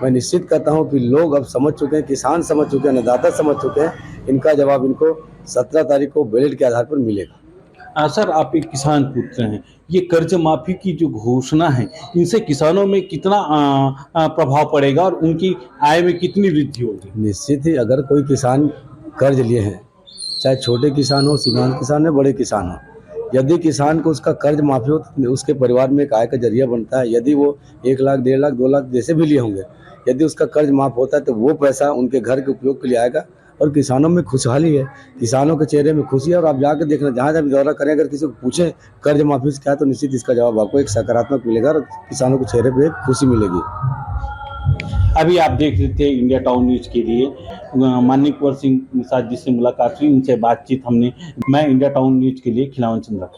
मैं निश्चित करता हूँ कि लोग अब समझ चुके हैं, किसान समझ चुके हैं, अन्नदाता समझ चुके हैं। इनका जवाब इनको 17 तारीख को बैलेट के आधार पर मिलेगा। सर आप एक किसान पुत्र हैं, ये कर्ज माफी की जो घोषणा है, इनसे किसानों में कितना प्रभाव पड़ेगा और उनकी आय में कितनी वृद्धि होगी? निश्चित ही, अगर कोई किसान कर्ज लिए हैं, चाहे छोटे किसान हो, सीमांत किसान हो, बड़े किसान हो, यदि किसान को उसका कर्ज माफी हो तो उसके परिवार में एक आय का जरिया बनता है। यदि वो 1 लाख, 1.5 लाख, 2 लाख जैसे भी लिए होंगे, यदि उसका कर्ज माफ होता है तो वो पैसा उनके घर के उपयोग के लिए आएगा और किसानों में खुशहाली है, किसानों के चेहरे में खुशी है। और आप जाकर देखना, जहाँ जहाँ भी दौरा करें, अगर किसी को पूछें कर्ज माफी से क्या, तो निश्चित इसका जवाब आपको एक सकारात्मक मिलेगा और किसानों के चेहरे पे एक खुशी मिलेगी। अभी आप देख रहे थे इंडिया टाउन न्यूज के लिए माननीय कुंवर सिंह निषाद जी से मुलाकात हुई, उनसे बातचीत हमने। मैं इंडिया टाउन न्यूज के लिए खिलावन चंद्रा।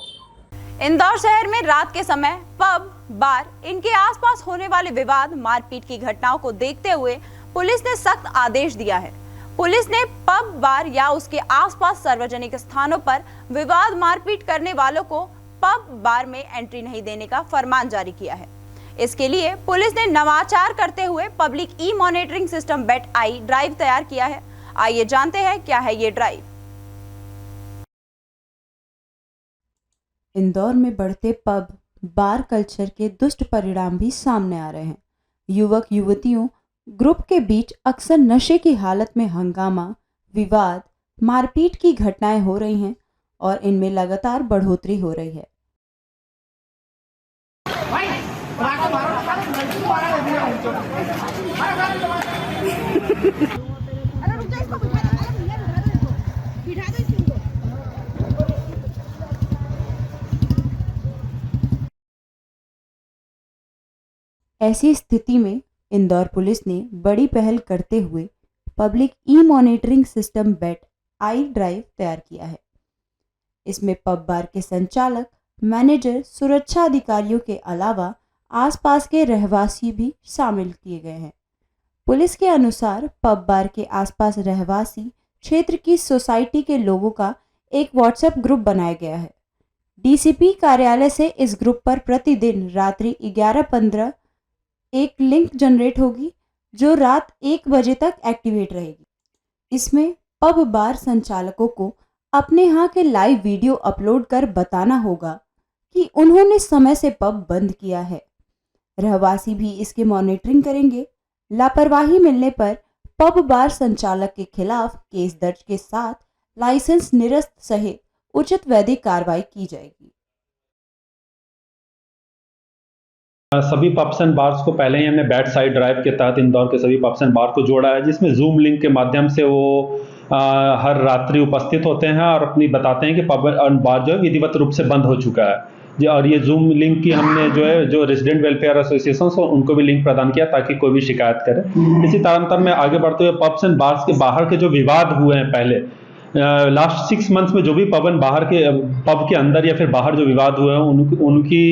इंदौर शहर में रात के समय पब, बार, इनके आसपास होने वाले विवाद, मारपीट की घटनाओं को देखते हुए पुलिस ने सख्त आदेश दिया है। पुलिस ने पब, बार या उसके आसपास सार्वजनिक स्थानों पर विवाद, मारपीट करने वालों को पब, बार में एंट्री नहीं देने का फरमान जारी किया है। इसके लिए पुलिस ने नवाचार करते हुए पब्लिक ई मॉनिटरिंग सिस्टम बेट आई ड्राइव तैयार किया है। आइए जानते हैं क्या है ये ड्राइव। इंदौर में बढ़ते पब, बार कल्चर के दुष्ट परिणाम भी सामने आ रहे हैं। युवक युवतियों ग्रुप के बीच अक्सर नशे की हालत में हंगामा, विवाद, मारपीट की घटनाएं हो रही हैं और इनमें लगातार बढ़ोतरी हो रही है। ऐसी स्थिति में इंदौर पुलिस ने बड़ी पहल करते हुए पब्लिक ई मॉनिटरिंग सिस्टम बेट आई ड्राइव तैयार किया है। इसमें पब, बार के संचालक, मैनेजर, सुरक्षा अधिकारियों के अलावा आसपास के रहवासी भी शामिल किए गए हैं। पुलिस के अनुसार पब, बार के आसपास रहवासी क्षेत्र की सोसाइटी के लोगों का एक व्हाट्सएप ग्रुप बनाया गया है। डीसीपी कार्यालय से इस ग्रुप पर प्रतिदिन रात्रि 11:15 एक लिंक जनरेट होगी जो रात 1 बजे तक एक्टिवेट रहेगी। इसमें पब, बार संचालकों को अपने यहाँ के लाइव वीडियो अपलोड कर बताना होगा कि उन्होंने समय से पब बंद किया है। रहवासी भी इसके मॉनिटरिंग करेंगे। लापरवाही मिलने पर पब, बार संचालक के खिलाफ केस दर्ज के साथ लाइसेंस निरस्त सहित उचित वैधिक कार्रवाई की जाएगी। सभी पब्स एंड बार्स को पहले ही हमने बैट साइड ड्राइव के तहत इंदौर के सभी पब्स एंड बार को जोड़ा है, जिसमें जूम लिंक के माध्यम से वो हर रात्रि उपस्थित होते हैं और अपनी बताते हैं कि पब एंड बार जो है विधिवत रूप से बंद हो चुका है। और ये जूम लिंक की हमने जो है जो रेजिडेंट वेलफेयर एसोसिएशन हो उनको भी लिंक प्रदान किया ताकि कोई भी शिकायत करे। इसी तरह में आगे बढ़ते हुए पब्स एंड बार्स के बाहर के जो विवाद हुए हैं पहले लास्ट 6 मंथ्स में जो भी पब के अंदर या फिर बाहर जो विवाद हुए हैं उनकी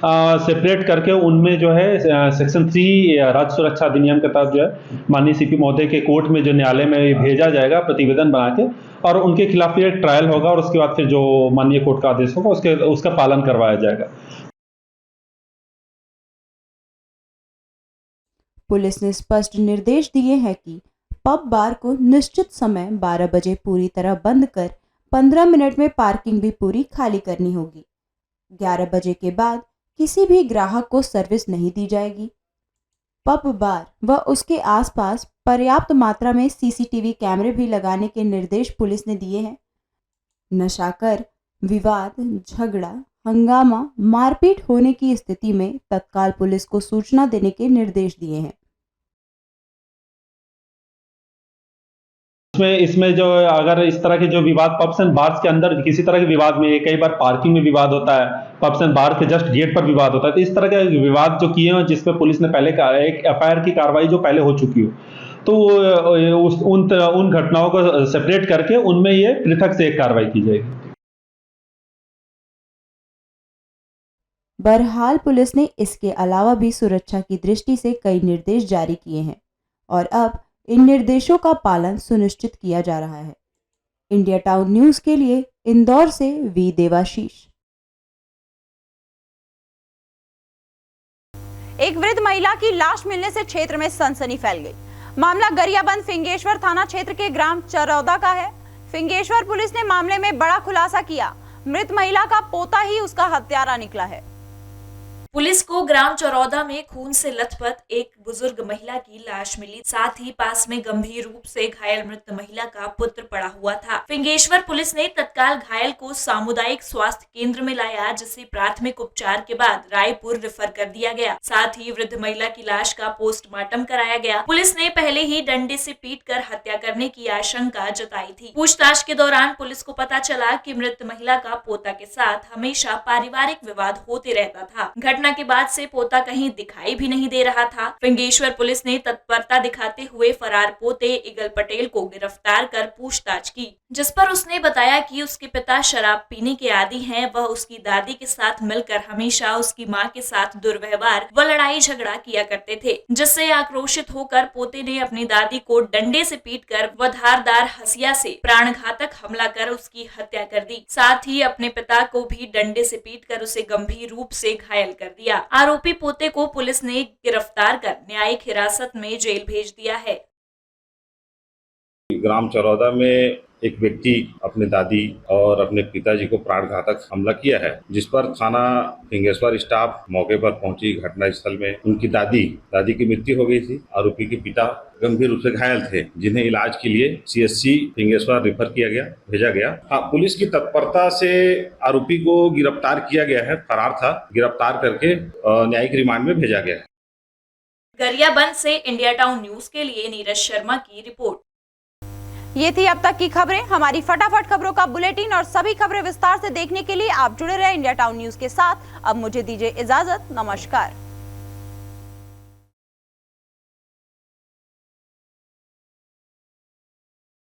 सेपरेट करके उनमें जो है सेक्शन 3 राज्य सुरक्षा अधिनियम के तहत जो है माननीय सीपी महोदय के कोर्ट में जो न्यायालय में भेजा जाएगा प्रतिवेदन बना के, और उनके खिलाफ फिर एक ट्रायल होगा और उसके बाद फिर जो माननीय कोर्ट का आदेश होगा उसका पालन करवाया जाएगा। पुलिस ने स्पष्ट निर्देश दिए हैं कि पब, बार को निश्चित समय 12 बजे पूरी तरह बंद कर 15 मिनट में पार्किंग भी पूरी खाली करनी होगी। 11 बजे के बाद किसी भी ग्राहक को सर्विस नहीं दी जाएगी। पब, बार व उसके आसपास पर्याप्त मात्रा में सीसीटीवी कैमरे भी लगाने के निर्देश पुलिस ने दिए हैं। नशाकर विवाद, झगड़ा, हंगामा, मारपीट होने की स्थिति में तत्काल पुलिस को सूचना देने के निर्देश दिए हैं। इसमें जो अगर इस तरह के जो विवाद पब्स एंड बार्स के अंदर किसी तरह के विवाद में, कई बार पार्किंग में विवाद होता है, पब्स एंड बार के जस्ट गेट पर विवाद होता है, तो इस तरह के विवाद जो किए हैं जिसमें पुलिस ने पहले एक एफआईआर की कार्रवाई जो पहले हो चुकी हो, तो उन घटनाओं को सेपरेट करके उनमें ये पृथक से एक कार्रवाई की जाएगी। बहरहाल पुलिस ने इसके अलावा भी सुरक्षा की दृष्टि से कई निर्देश जारी किए हैं और अब इन निर्देशों का पालन सुनिश्चित किया जा रहा है। इंडिया टाउन न्यूज के लिए इंदौर से वी देवाशीष। एक वृद्ध महिला की लाश मिलने से क्षेत्र में सनसनी फैल गई। मामला गरियाबंद फिंगेश्वर थाना क्षेत्र के ग्राम चरौदा का है। फिंगेश्वर पुलिस ने मामले में बड़ा खुलासा किया। मृत महिला का पोता ही उसका हत्यारा निकला है। पुलिस को ग्राम चरौदा में खून से लथपथ एक बुजुर्ग महिला की लाश मिली। साथ ही पास में गंभीर रूप से घायल मृत महिला का पुत्र पड़ा हुआ था। फिंगेश्वर पुलिस ने तत्काल घायल को सामुदायिक स्वास्थ्य केंद्र में लाया, जिसे प्राथमिक उपचार के बाद रायपुर रेफर कर दिया गया। साथ ही वृद्ध महिला की लाश का पोस्टमार्टम कराया गया। पुलिस ने पहले ही डंडे से पीटकर हत्या करने की आशंका जताई थी। पूछताछ के दौरान पुलिस को पता चला कि मृत महिला का पोता के साथ हमेशा पारिवारिक विवाद होते रहता था। घटना घटना के बाद से पोता कहीं दिखाई भी नहीं दे रहा था। फिंगेश्वर पुलिस ने तत्परता दिखाते हुए फरार पोते इगल पटेल को गिरफ्तार कर पूछताछ की, जिस पर उसने बताया कि उसके पिता शराब पीने के आदी हैं। वह उसकी दादी के साथ मिलकर हमेशा उसकी मां के साथ दुर्व्यवहार व लड़ाई झगड़ा किया करते थे, जिससे आक्रोशित होकर पोते ने अपनी दादी को डंडे से पीटकर व धारदार हसिया से प्राणघातक हमला कर उसकी हत्या कर दी। साथ ही अपने पिता को भी डंडे से पीटकर उसे गंभीर रूप से घायल कर दिया। आरोपी पोते को पुलिस ने गिरफ्तार कर न्यायिक हिरासत में जेल भेज दिया है। ग्राम चरौदा में एक व्यक्ति अपने दादी और अपने पिताजी को प्राणघातक हमला किया है, जिस पर थाना फिंगेश्वर स्टाफ मौके पर पहुंची। घटनास्थल में उनकी दादी की मृत्यु हो गई थी। आरोपी के पिता गंभीर रूप से घायल थे, जिन्हें इलाज के लिए CSC फिंगेश्वर रेफर भेजा गया। पुलिस की तत्परता से आरोपी को गिरफ्तार किया गया है। फरार था, गिरफ्तार करके न्यायिक रिमांड में भेजा गया है। गरियाबंद से इंडिया टाउन न्यूज के लिए नीरज शर्मा की रिपोर्ट। ये थी अब तक की खबरें। हमारी फटाफट खबरों का बुलेटिन और सभी खबरें विस्तार से देखने के लिए आप जुड़े रहे इंडिया टाउन न्यूज के साथ। अब मुझे दीजिए इजाजत। नमस्कार।